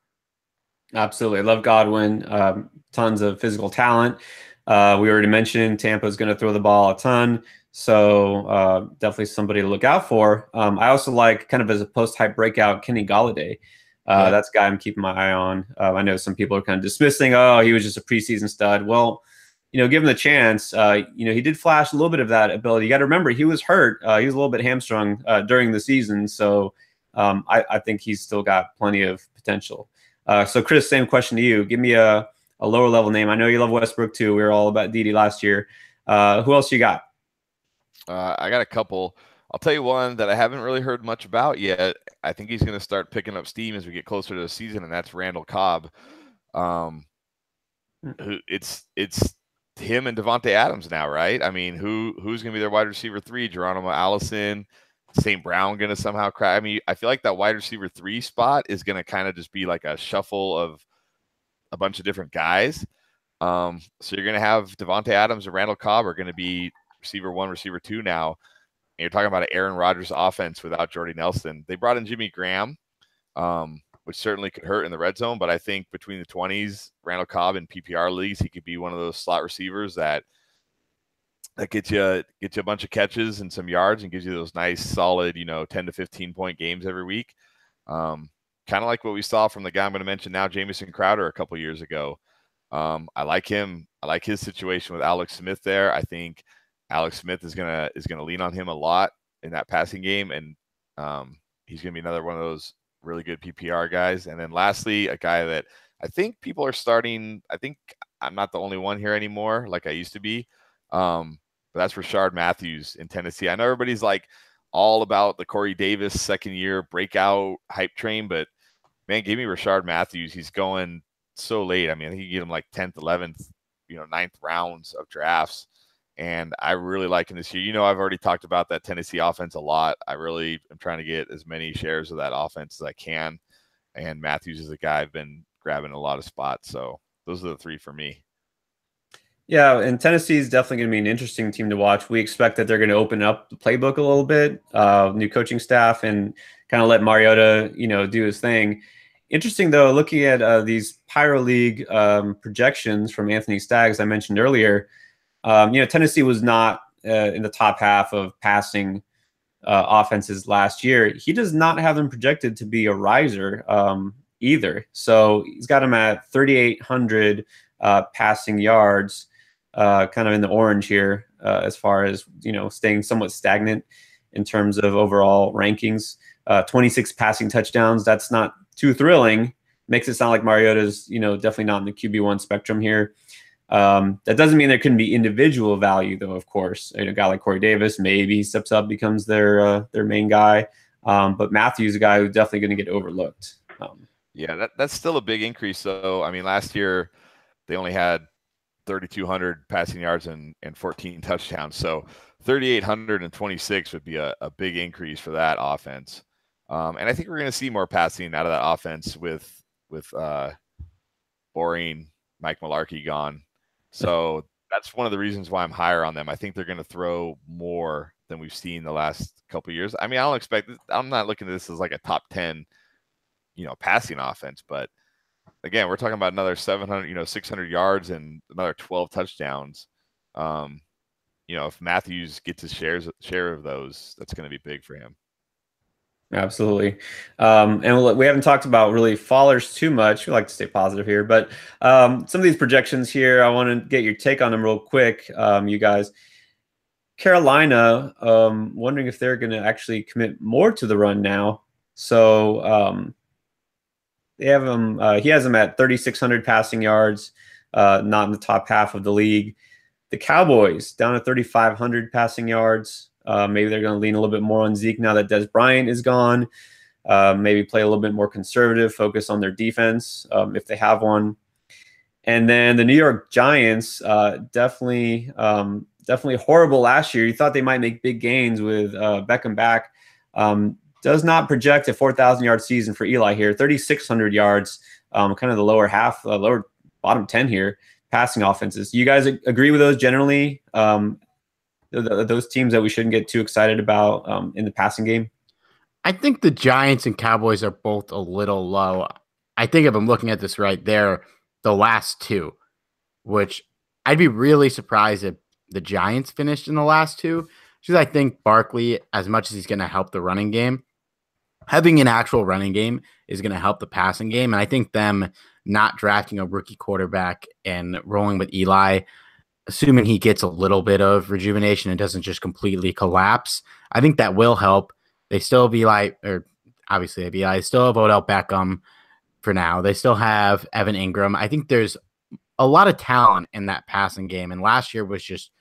Absolutely. I love Godwin. Tons of physical talent. We already mentioned Tampa is going to throw the ball a ton. So definitely somebody to look out for. I also like, kind of as a post-hype breakout, Kenny Golladay. That's a guy I'm keeping my eye on. I know some people are kind of dismissing, oh, he was just a preseason stud. Well, give him the chance. He did flash a little bit of that ability. You got to remember, he was hurt. He was a little bit hamstrung during the season. So I think he's still got plenty of potential. So Chris, same question to you. Give me a lower level name. I know you love Westbrook too. We were all about Dede last year. Who else you got? I got a couple. I'll tell you one that I haven't really heard much about yet. I think he's going to start picking up steam as we get closer to the season, and that's Randall Cobb. It's him and Devontae Adams now, right? I mean, who's going to be their wide receiver 3? Geronimo Allison, St. Brown going to somehow crack? I mean, I feel like that wide receiver 3 spot is going to kind of just be like a shuffle of a bunch of different guys. So you're going to have Devontae Adams and Randall Cobb are going to be receiver 1, receiver 2 now. And you're talking about an Aaron Rodgers offense without Jordy Nelson. They brought in Jimmy Graham, which certainly could hurt in the red zone. But I think between the 20s, Randall Cobb in PPR leagues, he could be one of those slot receivers that gets you a bunch of catches and some yards and gives you those nice, solid, 10 to 15 point games every week. Kind of like what we saw from the guy I'm going to mention now, Jamison Crowder, a couple years ago. I like him. I like his situation with Alex Smith there. I think Alex Smith is gonna lean on him a lot in that passing game, and he's gonna be another one of those really good PPR guys. And then lastly, a guy that I think people are starting. I think I'm not the only one here anymore, like I used to be. But that's Rashard Matthews in Tennessee. I know everybody's like all about the Corey Davis second year breakout hype train, but man, give me Rashard Matthews. He's going so late. I mean, I think you get him like 10th, 11th, 9th rounds of drafts. And I really like him this year. I've already talked about that Tennessee offense a lot. I really am trying to get as many shares of that offense as I can. And Matthews is a guy I've been grabbing a lot of spots. So those are the 3 for me. Yeah, and Tennessee is definitely going to be an interesting team to watch. We expect that they're going to open up the playbook a little bit, new coaching staff, and kind of let Mariota, do his thing. Interesting, though, looking at these Pyro League projections from Anthony Staggs I mentioned earlier, Tennessee was not in the top half of passing offenses last year. He does not have them projected to be a riser either. So he's got him at 3,800 passing yards, kind of in the orange here, as far as, staying somewhat stagnant in terms of overall rankings. 26 passing touchdowns. That's not too thrilling. Makes it sound like Mariota's, definitely not in the QB1 spectrum here. That doesn't mean there couldn't be individual value, though. Of course, a guy like Corey Davis maybe steps up, becomes their main guy. But Matthews is a guy who's definitely going to get overlooked. Yeah, that's still a big increase, though. I mean, last year they only had 3,200 passing yards and 14 touchdowns. So 3,826 would be a big increase for that offense. And I think we're going to see more passing out of that offense with boring Mike Mularkey gone. So that's one of the reasons why I'm higher on them. I think they're going to throw more than we've seen the last couple of years. I mean, I don't expect this, I'm not looking at this as like a top 10, passing offense, but again, we're talking about another 700, 600 yards and another 12 touchdowns. If Matthews gets his share of those, that's going to be big for him. Absolutely. And we haven't talked about really fallers too much. We like to stay positive here, but some of these projections here, I want to get your take on them real quick, you guys. Carolina, wondering if they're going to actually commit more to the run now. So they have him. He has him at 3,600 passing yards, not in the top half of the league. The Cowboys down at 3,500 passing yards. Maybe they're going to lean a little bit more on Zeke now that Des Bryant is gone. Maybe play a little bit more conservative, focus on their defense if they have one. And then the New York Giants, definitely horrible last year. You thought they might make big gains with Beckham back. Does not project a 4,000-yard season for Eli here. 3,600 yards, kind of the lower half, lower bottom 10 here, passing offenses. You guys agree with those generally? Those teams that we shouldn't get too excited about in the passing game? I think the Giants and Cowboys are both a little low. I think if I'm looking at this right, they're the last two, which I'd be really surprised if the Giants finished in the last two, because I think Barkley, as much as he's going to help the running game, having an actual running game is going to help the passing game. And I think them not drafting a rookie quarterback and rolling with Eli, assuming he gets a little bit of rejuvenation and doesn't just completely collapse, I think that will help. They still be like, or obviously they be like, still have Odell Beckham for now. They still have Evan Ingram. I think there's a lot of talent in that passing game. And last year was just,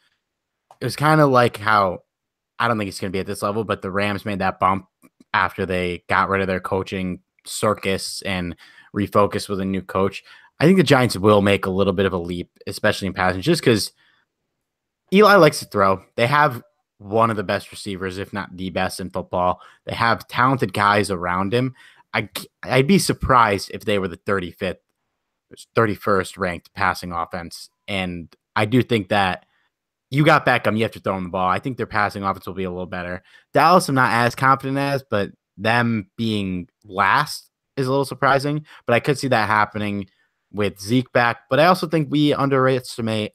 it was kind of like how, I don't think it's going to be at this level, but the Rams made that bump after they got rid of their coaching circus and refocused with a new coach. I think the Giants will make a little bit of a leap, especially in passing, just because Eli likes to throw. They have one of the best receivers, if not the best in football. They have talented guys around him. I'd be surprised if they were the 35th, 31st ranked passing offense. And I do think that you got Beckham, you have to throw him the ball. I think their passing offense will be a little better. Dallas, I'm not as confident as, but them being last is a little surprising. But I could see that happening with Zeke back. But I also think we underestimate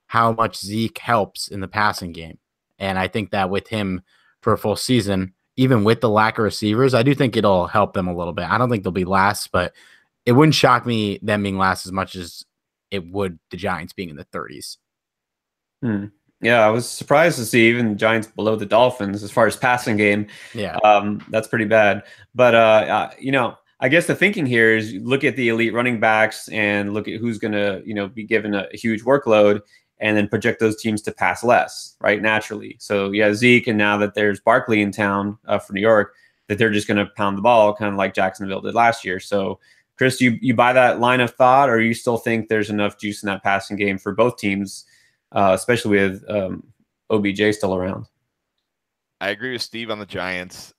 how much Zeke helps in the passing game. And I think that with him for a full season, even with the lack of receivers, I do think it'll help them a little bit. I don't think they'll be last, but it wouldn't shock me them being last as much as it would the Giants being in the 30s. Yeah, I was surprised to see even Giants below the Dolphins as far as passing game. Yeah. That's pretty bad. But, I guess the thinking here is look at the elite running backs and look at who's going to, be given a huge workload and then project those teams to pass less, right, naturally. So, yeah, Zeke, and now that there's Barkley in town for New York, that they're just going to pound the ball kind of like Jacksonville did last year. So, Chris, you buy that line of thought, or you still think there's enough juice in that passing game for both teams, especially with OBJ still around? I agree with Steve on the Giants.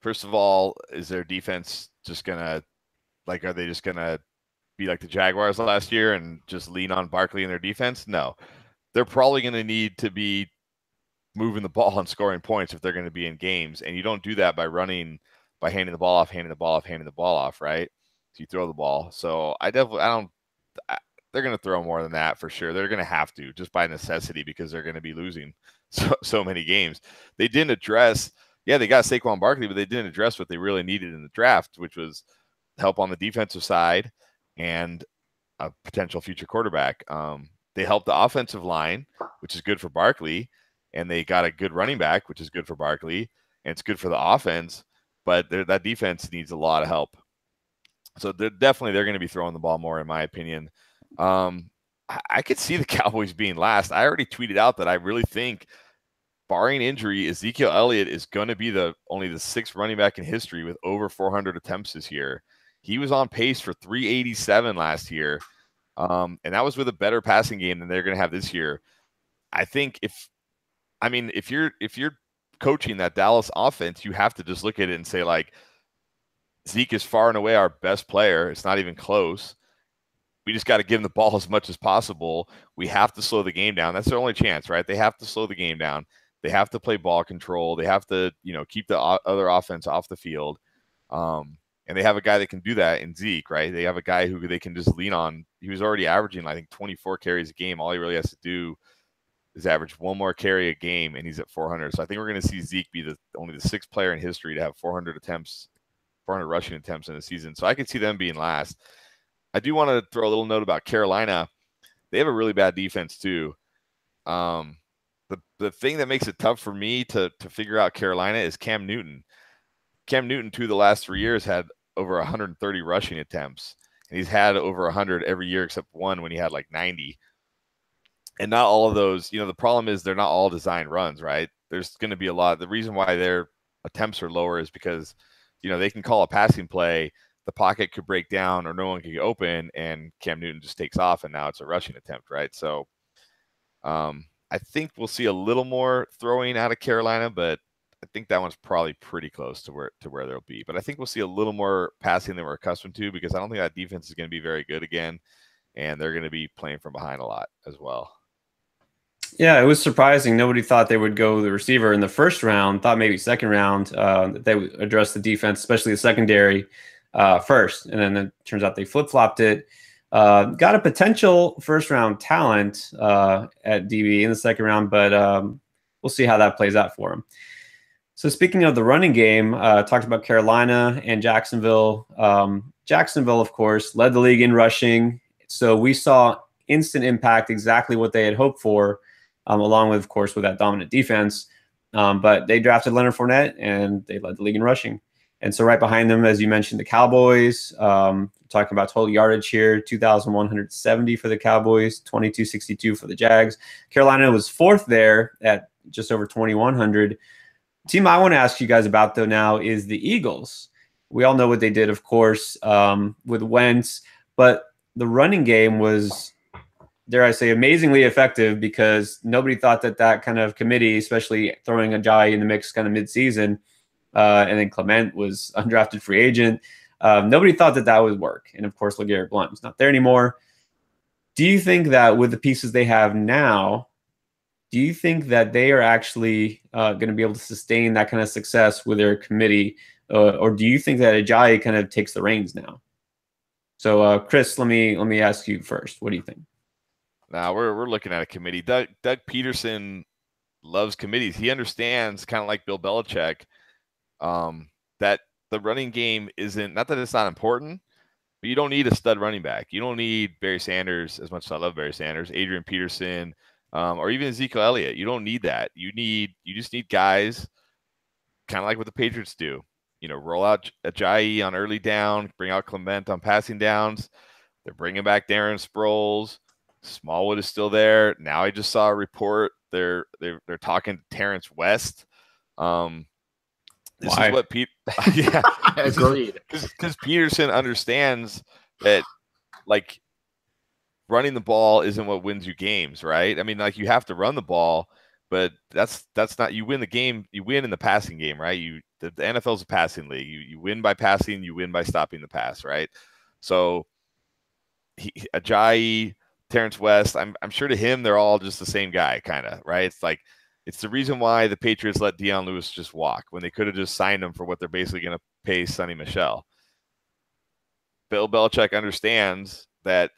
First of all, is their defense just going to, are they just going to be like the Jaguars last year and just lean on Barkley in their defense? No. They're probably going to need to be moving the ball and scoring points if they're going to be in games. And you don't do that by handing the ball off, right? So you throw the ball. So they're going to throw more than that for sure. They're going to have to, just by necessity, because they're going to be losing so many games. They didn't address, they got Saquon Barkley, but they didn't address what they really needed in the draft, which was help on the defensive side and a potential future quarterback. They helped the offensive line, which is good for Barkley, and they got a good running back, which is good for Barkley, and it's good for the offense, but that defense needs a lot of help. So they're going to be throwing the ball more, in my opinion. I could see the Cowboys being last. I already tweeted out that I really think, barring injury, Ezekiel Elliott is going to be only the sixth running back in history with over 400 attempts this year. He was on pace for 387 last year, and that was with a better passing game than they're going to have this year. I think if you're coaching that Dallas offense, you have to just look at it and say, Zeke is far and away our best player. It's not even close. We just got to give him the ball as much as possible. We have to slow the game down. That's their only chance, right? They have to slow the game down. They have to play ball control. They have to, keep the other offense off the field. And they have a guy that can do that in Zeke, right? They have a guy who they can just lean on. He was already averaging, I think, 24 carries a game. All he really has to do is average one more carry a game, and he's at 400. So I think we're going to see Zeke be only the sixth player in history to have 400 rushing attempts in a season. So I could see them being last. I do want to throw a little note about Carolina. They have a really bad defense too. The thing that makes it tough for me to figure out Carolina is Cam Newton. Cam Newton, the last 3 years, had over 130 rushing attempts, and he's had over 100 every year except one when he had like 90. And not all of those, the problem is they're not all designed runs, right? There's going to be a lot. The reason why their attempts are lower is because, they can call a passing play, the pocket could break down or no one could get open, and Cam Newton just takes off, and now it's a rushing attempt, right? So I think we'll see a little more throwing out of Carolina, but I think that one's probably pretty close to where they'll be. But I think we'll see a little more passing than we're accustomed to, because I don't think that defense is going to be very good again, and they're going to be playing from behind a lot as well. Yeah, it was surprising. Nobody thought they would go the receiver in the first round, thought maybe second round, that they would address the defense, especially the secondary, first. And then it turns out they flip-flopped it. Got a potential first-round talent at DB in the second round, but we'll see how that plays out for him. So speaking of the running game, talked about Carolina and Jacksonville. Jacksonville, of course, led the league in rushing. So we saw instant impact, exactly what they had hoped for, along with, of course, with that dominant defense. But they drafted Leonard Fournette, and they led the league in rushing. And so right behind them, as you mentioned, the Cowboys, talking about total yardage here, 2,170 for the Cowboys, 2,262 for the Jags. Carolina was fourth there at just over 2,100. Team I want to ask you guys about, though, now is the Eagles. We all know what they did, of course, with Wentz, but the running game was, dare I say, amazingly effective, because nobody thought that kind of committee, especially throwing Ajayi in the mix kind of midseason, and then Clement was undrafted free agent. Nobody thought that would work. And of course, LeGarrette Blount's not there anymore. Do you think that with the pieces they have now, do you think that they are actually going to be able to sustain that kind of success with their committee? Or do you think that Ajayi kind of takes the reins now? So, Chris, let me ask you first. What do you think? Now we're looking at a committee. Doug Peterson loves committees. He understands, kind of like Bill Belichick, that the running game isn't, not that it's not important, but you don't need a stud running back. You don't need Barry Sanders, as much as I love Barry Sanders, Adrian Peterson, or even Ezekiel Elliott. You don't need that. You just need guys, kind of like what the Patriots do. Roll out Ajayi on early down, bring out Clement on passing downs. They're bringing back Darren Sproles. Smallwood is still there. Now I just saw a report they're talking to Terrence West. This Why? is what Pete. Yeah, agreed. Because Peterson understands that, like, running the ball isn't what wins you games, right? I mean, like, you have to run the ball, but that's not, you win the game. You win in the passing game, right? The NFL is a passing league. You win by passing. You win by stopping the pass, right? So Ajayi, Terrence West, I'm sure to him they're all just the same guy, kind of, right? It's like, it's the reason why the Patriots let Deion Lewis just walk when they could have just signed him for what they're basically going to pay Sonny Michel. Bill Belichick understands that.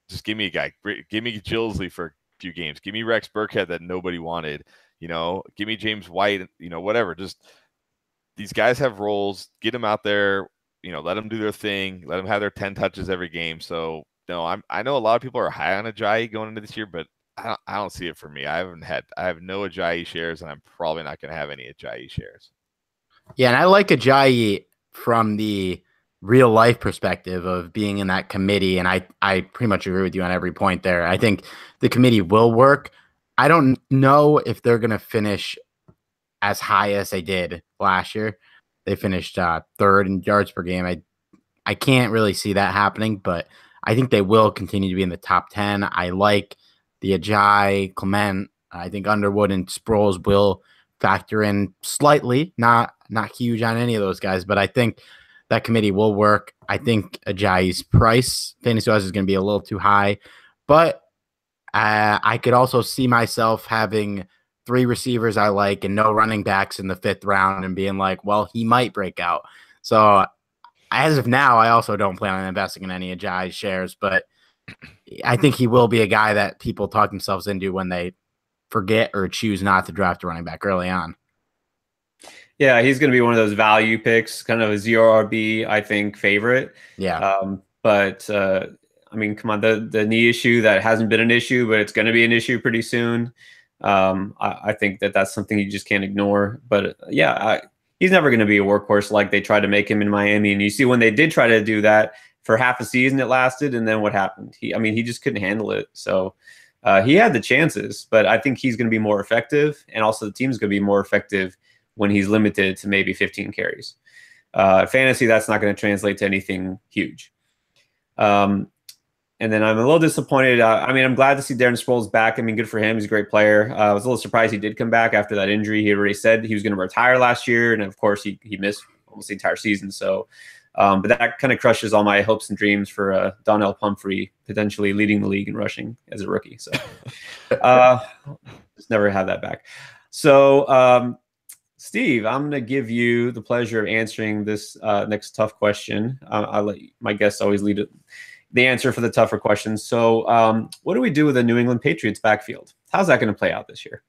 Just give me a guy. Give me Gilsley for a few games. Give me Rex Burkhead that nobody wanted. Give me James White. Whatever. Just, these guys have roles. Get them out there. Let them do their thing. Let them have their 10 touches every game. So no, I know a lot of people are high on Ajayi going into this year, but I don't see it for me. I have no Ajayi shares, and I'm probably not going to have any Ajayi shares. Yeah, and I like Ajayi from the real life perspective of being in that committee, and I pretty much agree with you on every point there. I think the committee will work. I don't know if they're going to finish as high as they did last year. They finished third in yards per game. I can't really see that happening, but I think they will continue to be in the top 10. I like the Ajayi, Clement. I think Underwood and Sproles will factor in slightly, not huge on any of those guys, but I think that committee will work. I think Ajayi's price, fantasy-wise, is going to be a little too high, but I could also see myself having 3 receivers I like and no running backs in the 5th round and being like, well, he might break out. So as of now, I also don't plan on investing in any Ajayi shares, but I think he will be a guy that people talk themselves into when they forget or choose not to draft a running back early on. Yeah, he's going to be one of those value picks, kind of a zero RB, I think, favorite. Yeah. But I mean, come on, the knee issue that hasn't been an issue, but it's going to be an issue pretty soon. I think that's something you just can't ignore. But yeah, he's never going to be a workhorse like they tried to make him in Miami. And you see when they did try to do that for half a season, it lasted, and then what happened? He just couldn't handle it. So he had the chances, but I think he's going to be more effective, and also the team's going to be more effective when he's limited to maybe 15 carries. Fantasy, that's not going to translate to anything huge. And then I'm a little disappointed. I'm glad to see Darren Sproles back. I mean, good for him. He's a great player. I was a little surprised he did come back after that injury. He had already said he was going to retire last year, and of course, he missed almost the entire season. So, but that kind of crushes all my hopes and dreams for Donnell Pumphrey potentially leading the league in rushing as a rookie. So, just never have that back. So, Steve, I'm going to give you the pleasure of answering this next tough question. I'll let my guests always lead the answer for the tougher questions. So what do we do with the New England Patriots backfield? How's that going to play out this year?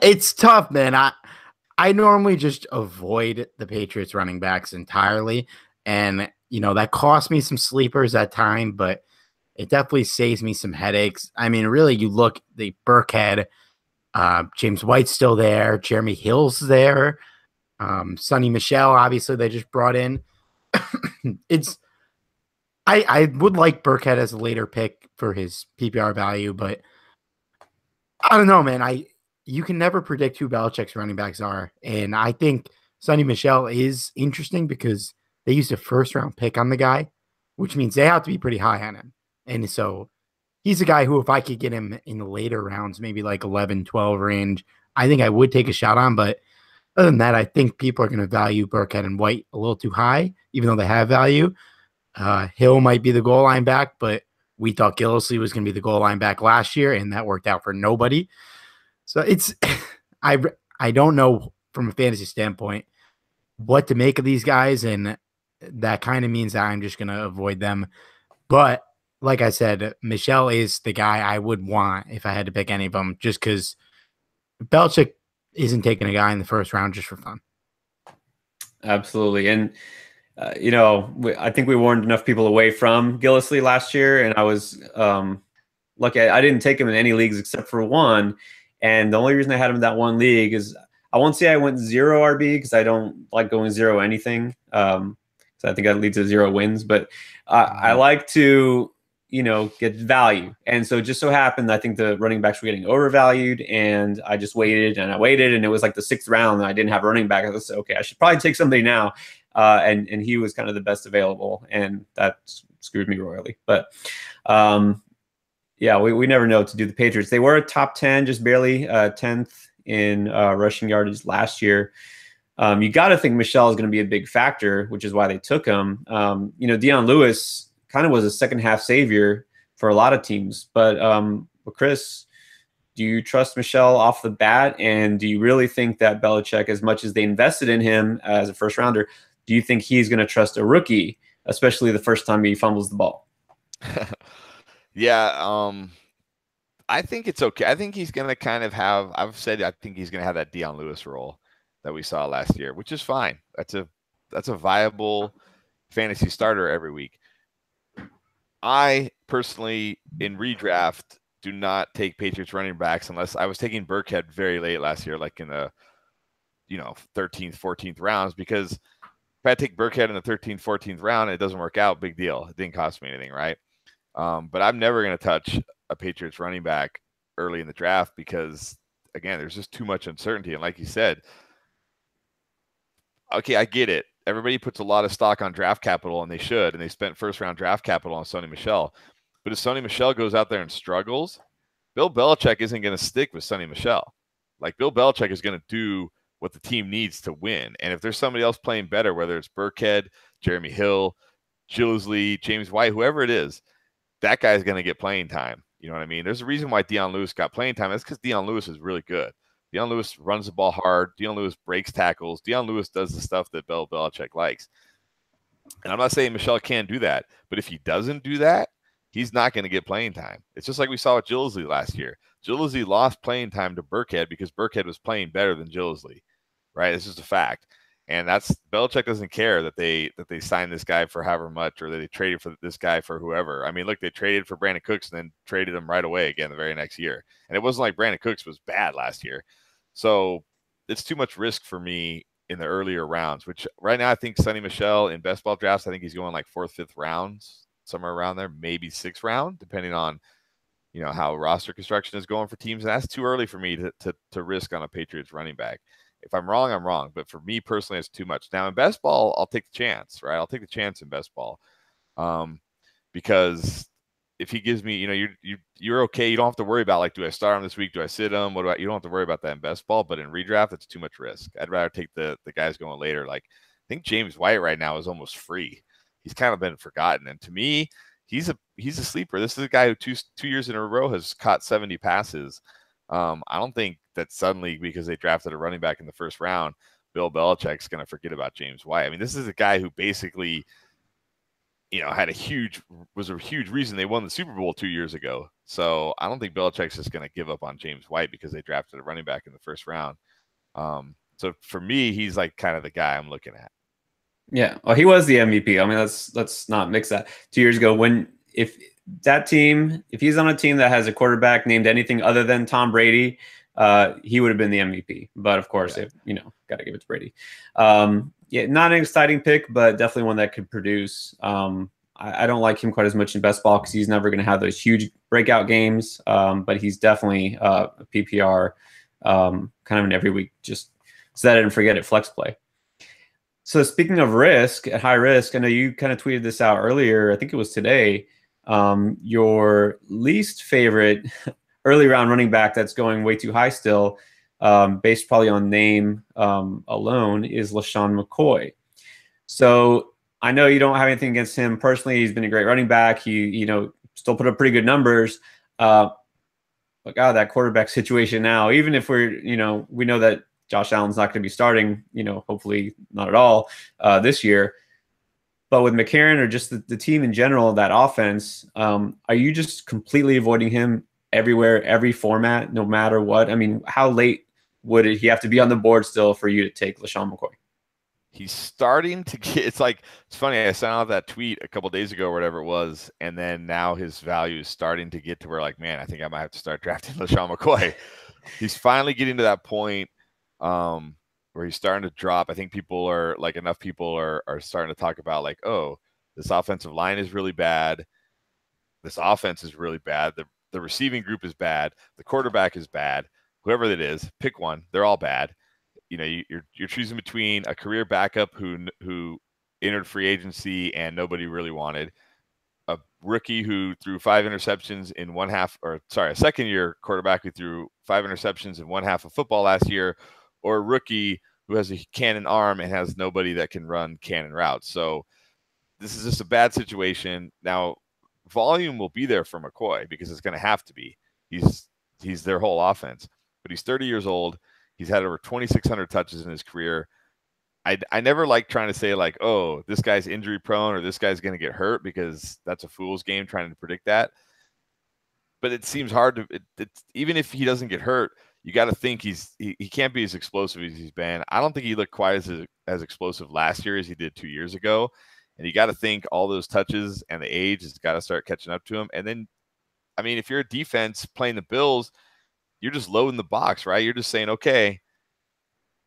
It's tough, man. I normally just avoid the Patriots running backs entirely. And, that cost me some sleepers at time, but it definitely saves me some headaches. I mean, really, you look, the Burkhead, James White's still there. Jeremy Hill's there. Sonny Michel, obviously, they just brought in. I would like Burkhead as a later pick for his PPR value, but I don't know, man. You can never predict who Belichick's running backs are. And I think Sonny Michel is interesting because they used a 1st-round pick on the guy, which means they have to be pretty high on him. And so he's a guy who, if I could get him in the later rounds, maybe like 11, 12 range, I think I would take a shot on. But other than that, I think people are going to value Burkhead and White a little too high, even though they have value. Hill might be the goal line back, but we thought Gillislee was going to be the goal line back last year, and that worked out for nobody. So it's I don't know from a fantasy standpoint what to make of these guys, and that kind of means that I'm just going to avoid them. But like I said, Michelle is the guy I would want if I had to pick any of them, just because Belichick isn't taking a guy in the 1st round just for fun. Absolutely. And I think we warned enough people away from Gillislee last year, and I was lucky. I didn't take him in any leagues except for one, and the only reason I had him in that one league is I won't say I went 0 RB because I don't like going 0 anything. So I think that leads to 0 wins, but I like to get value, and so it just so happened I think the running backs were getting overvalued, and I just waited and I waited, and it was like the 6th round, and I didn't have a running back. I was like, okay, I should probably take somebody now. And he was kind of the best available, and that screwed me royally. But yeah, we never know what to do. The Patriots, they were a top 10, just barely 10th in rushing yardage last year. You got to think Michelle is going to be a big factor, which is why they took him. Deion Lewis kind of was a second half savior for a lot of teams. But Chris, do you trust Michelle off the bat? And do you really think that Belichick, as much as they invested in him as a 1st rounder, do you think he's going to trust a rookie, especially the first time he fumbles the ball? Yeah, I think it's okay. I think he's going to kind of have – I think he's going to have that Deion Lewis role that we saw last year, which is fine. That's a viable fantasy starter every week. I personally, in redraft, do not take Patriots running backs unless I was taking Burkhead very late last year, like in the 13th, 14th rounds, because – if I take Burkhead in the 13th, 14th round and it doesn't work out, big deal. It didn't cost me anything, right? But I'm never going to touch a Patriots running back early in the draft because, again, there's just too much uncertainty. And like you said, okay, I get it. Everybody puts a lot of stock on draft capital, and they should, and they spent 1st-round draft capital on Sonny Michel. But if Sonny Michel goes out there and struggles, Bill Belichick isn't going to stick with Sonny Michel. Like, Bill Belichick is going to do what the team needs to win. And if there's somebody else playing better, whether it's Burkhead, Jeremy Hill, Gillislee, James White, whoever it is, that guy's going to get playing time. You know what I mean? There's a reason why Dion Lewis got playing time. That's because Dion Lewis is really good. Dion Lewis runs the ball hard. Dion Lewis breaks tackles. Dion Lewis does the stuff that Bill Belichick likes. And I'm not saying Michelle can't do that, but if he doesn't do that, he's not going to get playing time. It's just like we saw with Gillisley last year. Gillisley lost playing time to Burkhead because Burkhead was playing better than Gillisley, right? It's just a fact. And that's Belichick doesn't care that they signed this guy for however much, or that they traded for this guy for whoever. I mean, look, they traded for Brandon Cooks and then traded him right away again the very next year. And it wasn't like Brandon Cooks was bad last year. So it's too much risk for me in the earlier rounds, which right now I think Sonny Michel in best ball drafts, I think he's going like 4th, 5th rounds, somewhere around there, maybe 6th round, depending on, you know, how roster construction is going for teams. And that's too early for me to risk on a Patriots running back. If I'm wrong, I'm wrong. But for me personally, it's too much. Now in best ball, I'll take the chance, right? I'll take the chance in best ball, because if he gives me, you know, you're okay. You don't have to worry about like, do I start him this week? Do I sit him? What do you don't have to worry about that in best ball. But in redraft, it's too much risk. I'd rather take the guys going later. Like I think James White right now is almost free. He's kind of been forgotten, and to me, he's a sleeper. This is a guy who two years in a row has caught 70 passes. I don't think that suddenly because they drafted a running back in the 1st round, Bill Belichick's going to forget about James White. I mean, this is a guy who basically, you know, was a huge reason they won the Super Bowl 2 years ago. So I don't think Belichick's just going to give up on James White because they drafted a running back in the 1st round. So for me, he's like kind of the guy I'm looking at. Yeah. Well, he was the MVP. I mean, let's not mix that. 2 years ago, if he's on a team that has a quarterback named anything other than Tom Brady, he would have been the MVP. But of course, got to give it to Brady. Yeah, not an exciting pick, but definitely one that could produce. I don't like him quite as much in best ball because he's never going to have those huge breakout games. But he's definitely a PPR, kind of an every week, just set it and forget it flex play. So speaking of risk, at high risk, I know you kind of tweeted this out earlier. I think it was today. Your least favorite early round running back that's going way too high still, based probably on name alone, is LaShawn McCoy. So I know you don't have anything against him personally. He's been a great running back. He still put up pretty good numbers. But God, that quarterback situation now, even if we know that Josh Allen's not going to be starting, hopefully not at all this year. But with McCarron or just the team in general, that offense, are you just completely avoiding him everywhere, every format, no matter what? I mean, how late would he have to be on the board still for you to take LaShawn McCoy? He's starting to get, it's funny. I sent out that tweet a couple days ago or whatever it was. And then now his value is starting to get to where like, man, I think I might have to start drafting LaShawn McCoy. He's finally getting to that point where he's starting to drop. I think enough people are starting to talk about like, oh, this offensive line is really bad. This offense is really bad. The receiving group is bad. The quarterback is bad. Whoever it is, pick one. They're all bad. You're choosing between a career backup who entered free agency and nobody really wanted, a rookie who threw 5 interceptions in a second-year quarterback who threw 5 interceptions in one half of football last year, or a rookie who has a cannon arm and has nobody that can run cannon routes. So this is just a bad situation. Now, volume will be there for McCoy because it's going to have to be. He's their whole offense. But he's 30 years old. He's had over 2,600 touches in his career. I never like trying to say like, oh, this guy's injury prone or this guy's going to get hurt, because that's a fool's game trying to predict that. But it seems hard to even if he doesn't get hurt, you got to think he can't be as explosive as he's been. I don't think he looked quite as explosive last year as he did 2 years ago. And you got to think all those touches and the age has got to start catching up to him. And then, I mean, if you're a defense playing the Bills, you're just loading the box, right? You're just saying, okay,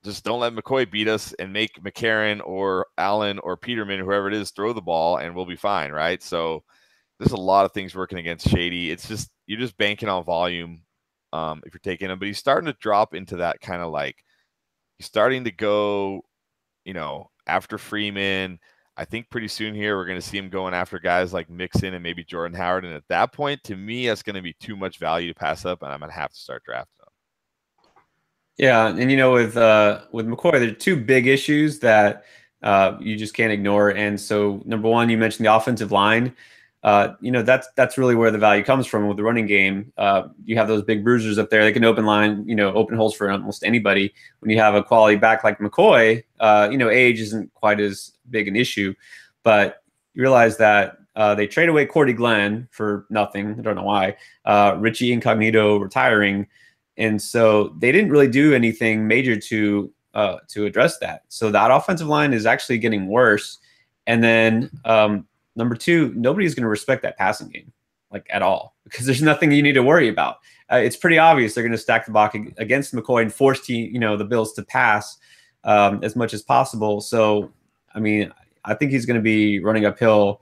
just don't let McCoy beat us and make McCarron or Allen or Peterman, whoever it is, throw the ball and we'll be fine, right? So there's a lot of things working against Shady. It's just, you're just banking on volume if you're taking him. But he's starting to drop into that kind of like, he's starting to go, after Freeman. I think pretty soon here we're going to see him going after guys like Mixon and maybe Jordan Howard. And at that point, to me, that's going to be too much value to pass up, and I'm going to have to start drafting him. Yeah, and with McCoy, there are two big issues that you just can't ignore. And so, number one, you mentioned the offensive line. that's really where the value comes from with the running game. You have those big bruisers up there; they can open line, open holes for almost anybody. When you have a quality back like McCoy, age isn't quite as big an issue, but you realize that they trade away Cordy Glenn for nothing. I don't know why. Richie Incognito retiring, and so they didn't really do anything major to address that. So that offensive line is actually getting worse, and then. Number two, nobody's going to respect that passing game like at all because there's nothing you need to worry about. It's pretty obvious they're going to stack the box against McCoy and force the Bills to pass as much as possible. So, I mean, I think he's going to be running uphill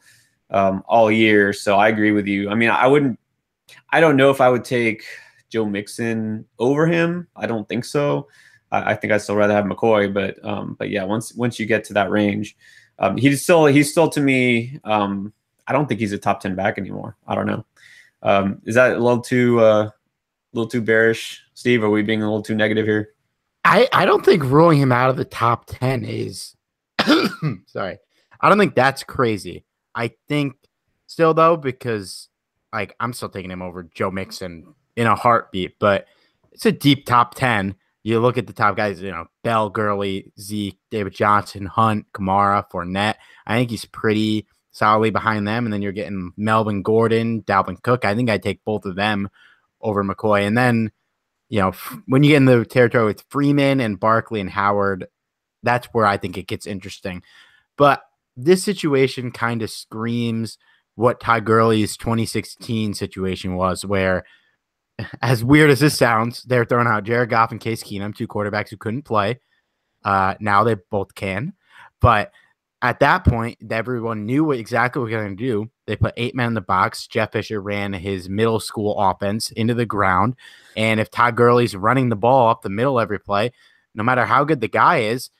all year. So I agree with you. I mean, I don't know if I would take Joe Mixon over him. I don't think so. I think I'd still rather have McCoy, but yeah, once you get to that range. He's still to me. I don't think he's a top 10 back anymore. I don't know. Is that a little too bearish, Steve? Are we being a little too negative here? I don't think ruling him out of the top 10 is sorry. I don't think that's crazy. I think still though, because like I'm still taking him over Joe Mixon in a heartbeat, but it's a deep top 10. You look at the top guys, Bell, Gurley, Zeke, David Johnson, Hunt, Kamara, Fournette. I think he's pretty solidly behind them. And then you're getting Melvin Gordon, Dalvin Cook. I think I'd take both of them over McCoy. And then, when you get in the territory with Freeman and Barkley and Howard, that's where I think it gets interesting. But this situation kind of screams what Todd Gurley's 2016 situation was, where as weird as this sounds, they're throwing out Jared Goff and Case Keenum, two quarterbacks who couldn't play. Now they both can. But at that point, everyone knew exactly what they were going to do. They put 8 men in the box. Jeff Fisher ran his middle school offense into the ground. And if Todd Gurley's running the ball up the middle every play, no matter how good the guy is,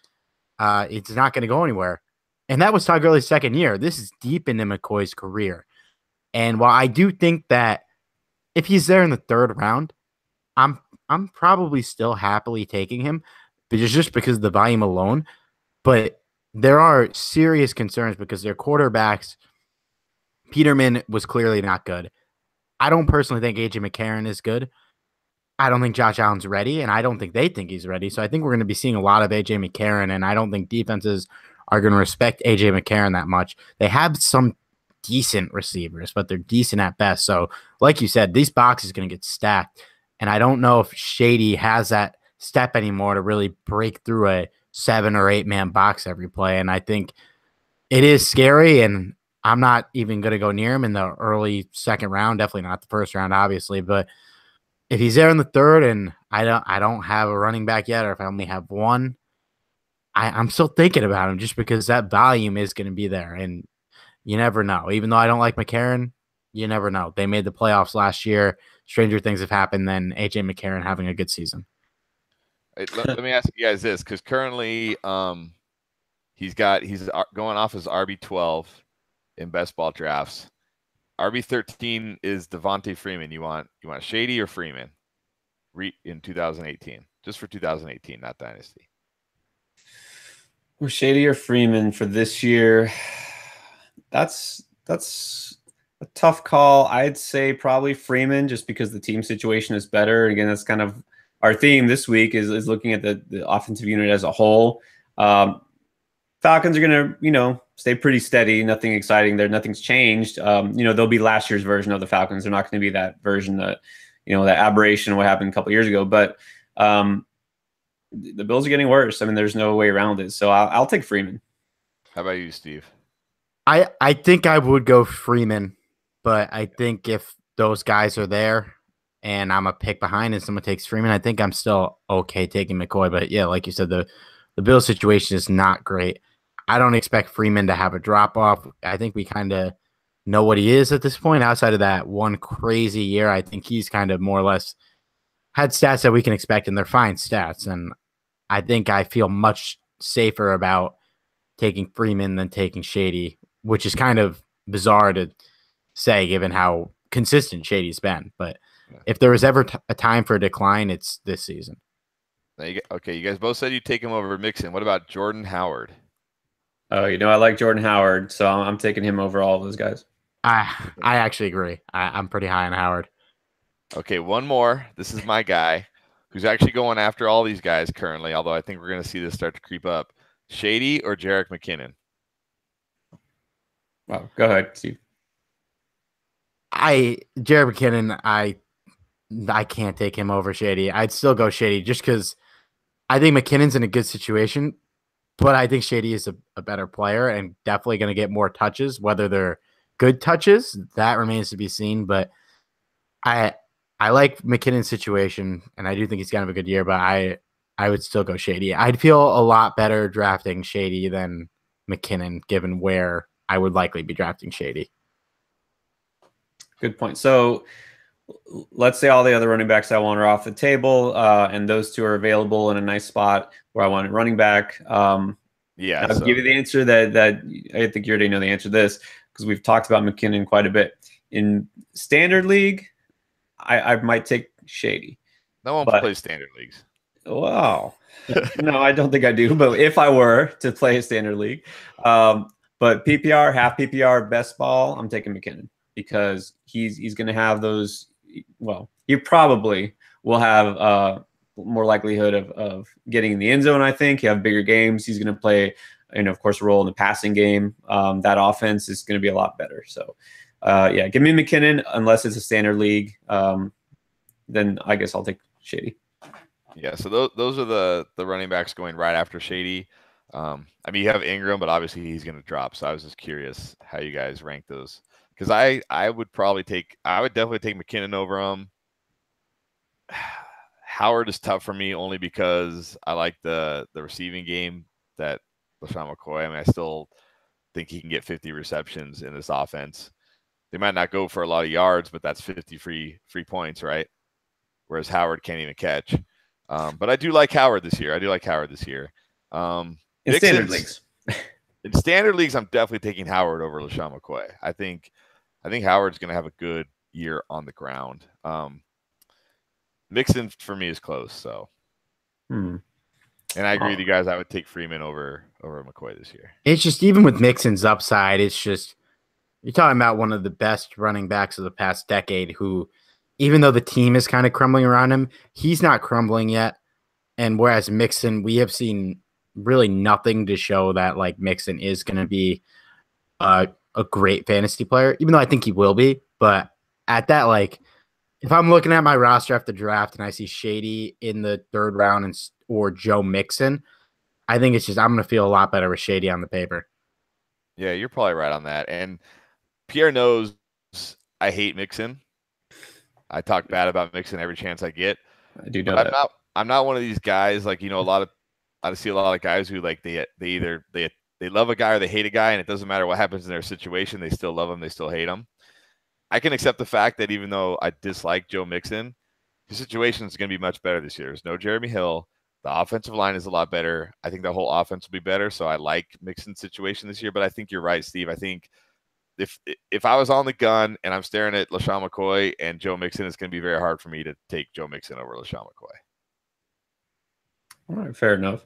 it's not going to go anywhere. And that was Todd Gurley's second year. This is deep into McCoy's career. And while I do think that if he's there in the third round, I'm probably still happily taking him, but just because of the volume alone. But there are serious concerns because their quarterbacks, Peterman was clearly not good. I don't personally think A.J. McCarron is good. I don't think Josh Allen's ready, and I don't think they think he's ready. So I think we're going to be seeing a lot of A.J. McCarron, and I don't think defenses are going to respect A.J. McCarron that much. They have some decent receivers, but they're decent at best. So like you said, these boxes are going to get stacked. And I don't know if Shady has that step anymore to really break through a 7 or 8 man box every play. And I think it is scary. And I'm not even going to go near him in the early second round. Definitely not the first round, obviously. But if he's there in the third and I don't have a running back yet, or if I only have one, I'm still thinking about him just because that volume is going to be there. And you never know. Even though I don't like McCarron, you never know. They made the playoffs last year. Stranger things have happened than A.J. McCarron having a good season. Let me ask you guys this, because currently he's going off as RB12 in best ball drafts. RB13 is Devontae Freeman. You want Shady or Freeman in 2018? Just for 2018, not Dynasty. Well, Shady or Freeman for this year. That's a tough call. I'd say probably Freeman just because the team situation is better. Again, that's kind of our theme this week is looking at the offensive unit as a whole. Falcons are going to, stay pretty steady. Nothing exciting there. Nothing's changed. They'll be last year's version of the Falcons. They're not going to be that version that, that aberration of what happened a couple years ago. But the Bills are getting worse. I mean, there's no way around it. So I'll take Freeman. How about you, Steve? I think I would go Freeman, but I think if those guys are there and I'm a pick behind and someone takes Freeman, I think I'm still okay taking McCoy. But yeah, like you said, the Bills situation is not great. I don't expect Freeman to have a drop off. I think we kind of know what he is at this point. Outside of that one crazy year, I think he's kind of more or less had stats that we can expect, and they're fine stats. And I think I feel much safer about taking Freeman than taking Shady, which is kind of bizarre to say given how consistent Shady's been. But if there was ever a time for a decline, it's this season. Okay, you guys both said you'd take him over Mixon. What about Jordan Howard? Oh, I like Jordan Howard, so I'm taking him over all of those guys. I actually agree. I'm pretty high on Howard. Okay, one more. This is my guy who's actually going after all these guys currently, although I think we're going to see this start to creep up. Shady or Jerick McKinnon? Wow, go ahead, Steve. Jared McKinnon, I can't take him over Shady. I'd still go Shady just because I think McKinnon's in a good situation, but I think Shady is a better player and definitely going to get more touches. Whether they're good touches, that remains to be seen. But I I like McKinnon's situation, and I do think he's going to have a good year. But I would still go Shady. I'd feel a lot better drafting Shady than McKinnon, given where I would likely be drafting Shady. Good point. So let's say all the other running backs I want are off the table, and those two are available in a nice spot where I want a running back. Yeah, I'll give you the answer that I think you already know the answer to this because we've talked about McKinnon quite a bit. In standard league, I might take Shady. no one plays standard leagues. Wow. No, I don't think I do. But if I were to play a standard league, but PPR, half PPR, best ball, I'm taking McKinnon because he's going to have those. Well, he probably will have more likelihood of getting in the end zone. I think he have bigger games. He's going to play, and of course, a role in the passing game. That offense is going to be a lot better. So, yeah, give me McKinnon unless it's a standard league. Then I guess I'll take Shady. Yeah, so those are the running backs going right after Shady. I mean, you have Ingram, but obviously he's going to drop. So I was just curious how you guys rank those because I would definitely take McKinnon over him. Howard is tough for me only because I like the receiving game that LaShawn McCoy. I mean, I still think he can get 50 receptions in this offense. They might not go for a lot of yards, but that's 50 free points, right? Whereas Howard can't even catch. But I do like Howard this year. In standard leagues. In standard leagues, I'm definitely taking Howard over LaShawn McCoy. I think Howard's going to have a good year on the ground. Mixon for me is close. So, and I agree with you guys. I would take Freeman over McCoy this year. It's just even with Mixon's upside, it's just you're talking about one of the best running backs of the past decade who, even though the team is kind of crumbling around him, he's not crumbling yet. And whereas Mixon, we have seen really nothing to show that like Mixon is going to be a great fantasy player, even though I think he will be. But at that, like, if I'm looking at my roster after draft and I see Shady in the third round or Joe Mixon, I think it's just I'm going to feel a lot better with Shady on the paper. Yeah, you're probably right on that. And Pierre knows I hate Mixon. I talk bad about Mixon every chance I get. I do know that. I'm not one of these guys like, I see a lot of guys who like they love a guy or they hate a guy, and it doesn't matter what happens in their situation, they still love him, they still hate him. I can accept the fact that even though I dislike Joe Mixon, his situation is going to be much better this year. There's no Jeremy Hill. The offensive line is a lot better. I think the whole offense will be better. So I like Mixon's situation this year. But I think you're right, Steve. I think if I was on the gun and I'm staring at LaShawn McCoy and Joe Mixon, it's going to be very hard for me to take Joe Mixon over LaShawn McCoy. All right, fair enough.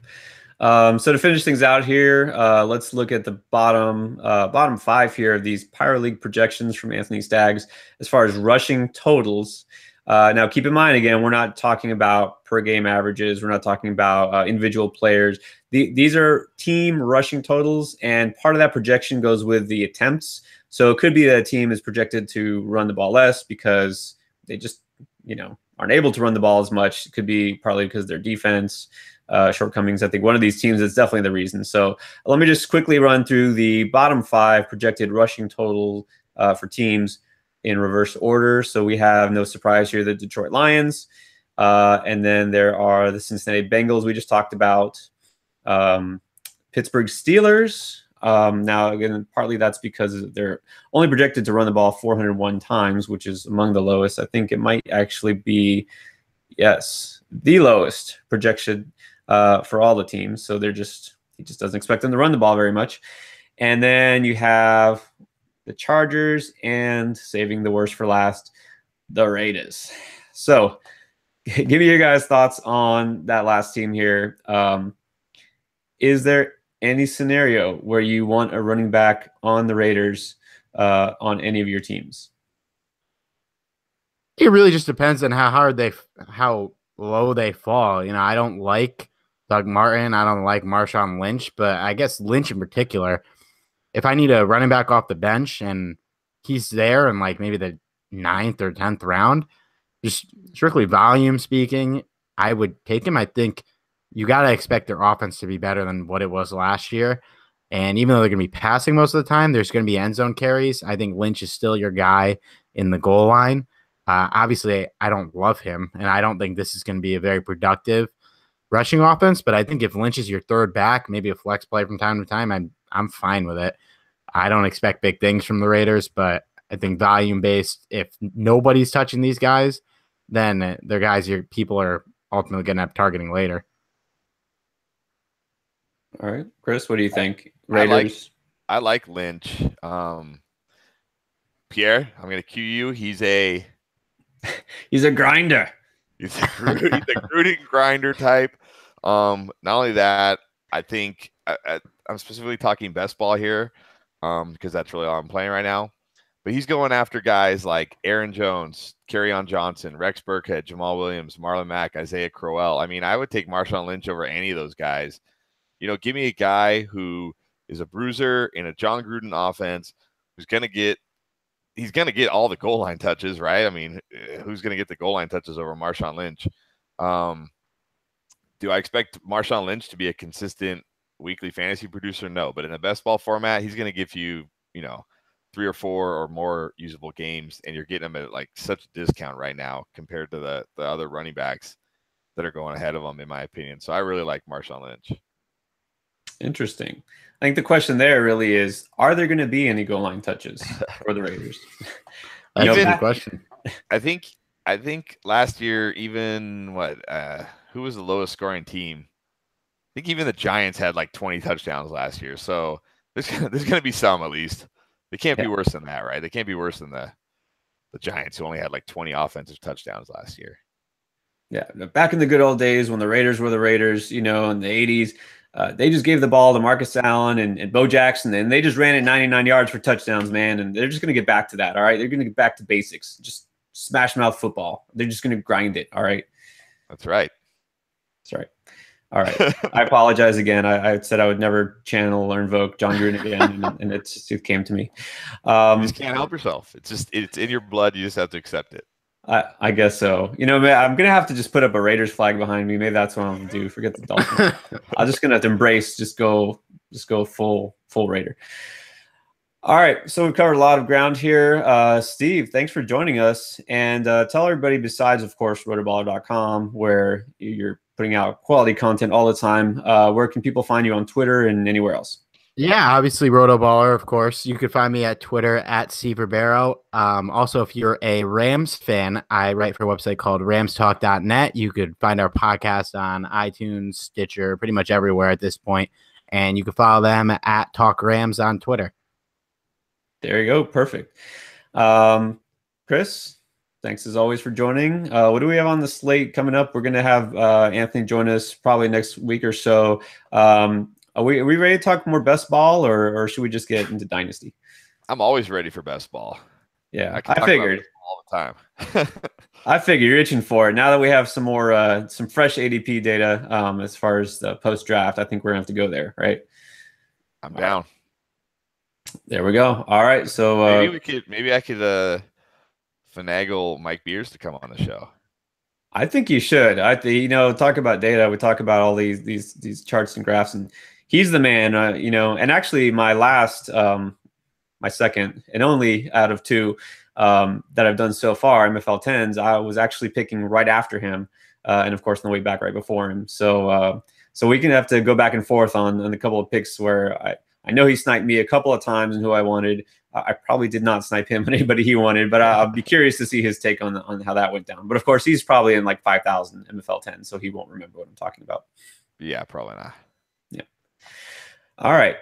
So to finish things out here, let's look at the bottom five here of these Pyro League projections from Anthony Staggs as far as rushing totals. Now, keep in mind, again, we're not talking about per game averages. We're not talking about individual players. These are team rushing totals, and part of that projection goes with the attempts. So it could be that a team is projected to run the ball less because they just, aren't able to run the ball as much. It could be partly because of their defense shortcomings. I think one of these teams is definitely the reason. So let me just quickly run through the bottom five projected rushing total for teams in reverse order. So we have, no surprise here, the Detroit Lions. And then there are the Cincinnati Bengals we just talked about. Pittsburgh Steelers. Now, again, partly that's because they're only projected to run the ball 401 times, which is among the lowest. I think it might actually be, yes, the lowest projection for all the teams. So he just doesn't expect them to run the ball very much. And then you have the Chargers, and saving the worst for last, the Raiders. So give me your guys' thoughts on that last team here. Is there any scenario where you want a running back on the Raiders on any of your teams? It really just depends on how low they fall. I don't like Doug Martin. I don't like Marshawn Lynch, but I guess Lynch in particular, if I need a running back off the bench and he's there in like maybe the 9th or 10th round, just strictly volume speaking, I would take him. I think you got to expect their offense to be better than what it was last year. And even though they're going to be passing most of the time, there's going to be end zone carries. I think Lynch is still your guy in the goal line. Obviously, I don't love him, and I don't think this is going to be a very productive rushing offense. But I think if Lynch is your third back, maybe a flex play from time to time, I'm fine with it. I don't expect big things from the Raiders, but I think volume based, if nobody's touching these guys, then they're guys people are ultimately going to have targeting later. All right, Chris, what do you think? Raiders. I like Lynch. Pierre, I'm going to cue you. He's a grinder. He's a rooting grinder type. Not only that, I think I'm specifically talking best ball here, because that's really all I'm playing right now. But he's going after guys like Aaron Jones, Kerryon Johnson, Rex Burkhead, Jamal Williams, Marlon Mack, Isaiah Crowell. I mean, I would take Marshawn Lynch over any of those guys. Give me a guy who is a bruiser in a John Gruden offense who's going to get all the goal line touches, right? I mean, who's going to get the goal line touches over Marshawn Lynch? Do I expect Marshawn Lynch to be a consistent weekly fantasy producer? No, but in a best ball format, he's going to give you, 3 or 4 or more usable games, and you're getting him at like such a discount right now compared to the other running backs that are going ahead of him, in my opinion. So I really like Marshawn Lynch. Interesting. I think the question there really is, are there going to be any goal line touches for the Raiders? That's a good question. I think last year, even who was the lowest scoring team? I think even the Giants had like 20 touchdowns last year. So there's going to be some, at least. They can't be worse than that, right? They can't be worse than the Giants, who only had like 20 offensive touchdowns last year. Yeah, back in the good old days when the Raiders were the Raiders, in the 80s, they just gave the ball to Marcus Allen and Bo Jackson, and they just ran it 99 yards for touchdowns, man. And they're just going to get back to that, all right? They're going to get back to basics, just smash mouth football. They're just going to grind it, all right? That's right. That's right. All right. I apologize again. I said I would never channel or invoke John Gruden again, and it came to me. You just can't help yourself. It's in your blood. You just have to accept it. I guess so. I'm going to have to just put up a Raiders flag behind me. Maybe that's what I'm going to do. Forget the Dolphins. I'm just going to have to embrace, just go full Raider. All right. So we've covered a lot of ground here. Steve, thanks for joining us. And tell everybody, besides, of course, rotoballer.com, where you're putting out quality content all the time, where can people find you on Twitter and anywhere else? Yeah, obviously Rotoballer, of course. You could find me at Twitter at @CBarbero. Also, if you're a Rams fan, I write for a website called ramstalk.net. You could find our podcast on iTunes, Stitcher, pretty much everywhere at this point. And you can follow them at Talk Rams on Twitter. There you go. Perfect. Chris, thanks as always for joining. What do we have on the slate coming up? We're going to have Anthony join us probably next week or so. Are we ready to talk more best ball, or should we just get into Dynasty? I'm always ready for best ball. Yeah, I figured all the time. I figured you're itching for it. Now that we have some more some fresh ADP data as far as the post draft, I think we're gonna have to go there, right? I'm down. There we go. All right, so maybe I could finagle Mike Beers to come on the show. I think you should. Talk about data. We talk about all these charts and graphs, and he's the man. And actually, my second and only out of 2 that I've done so far, MFL 10s, I was actually picking right after him, and of course, on the way back right before him. So we can have to go back and forth on a couple of picks where I know he sniped me a couple of times and who I wanted. I probably did not snipe him and anybody he wanted, but I'll be curious to see his take on how that went down. But of course, he's probably in like 5,000 MFL 10, so he won't remember what I'm talking about. Yeah, probably not. Yeah. All right.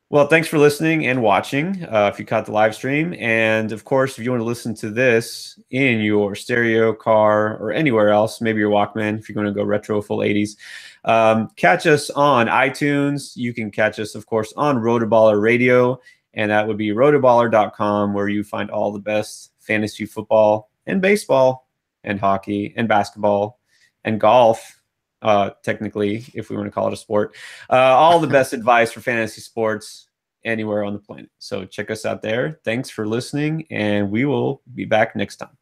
Well, thanks for listening and watching. If you caught the live stream, and of course, if you want to listen to this in your stereo, car, or anywhere else, maybe your Walkman, if you're going to go retro full 80s, catch us on iTunes. You can catch us, of course, on Rotoballer Radio. and that would be rotoballer.com, where you find all the best fantasy football and baseball and hockey and basketball and golf, technically, if we want to call it a sport, all the best advice for fantasy sports anywhere on the planet. So check us out there. Thanks for listening, and we will be back next time.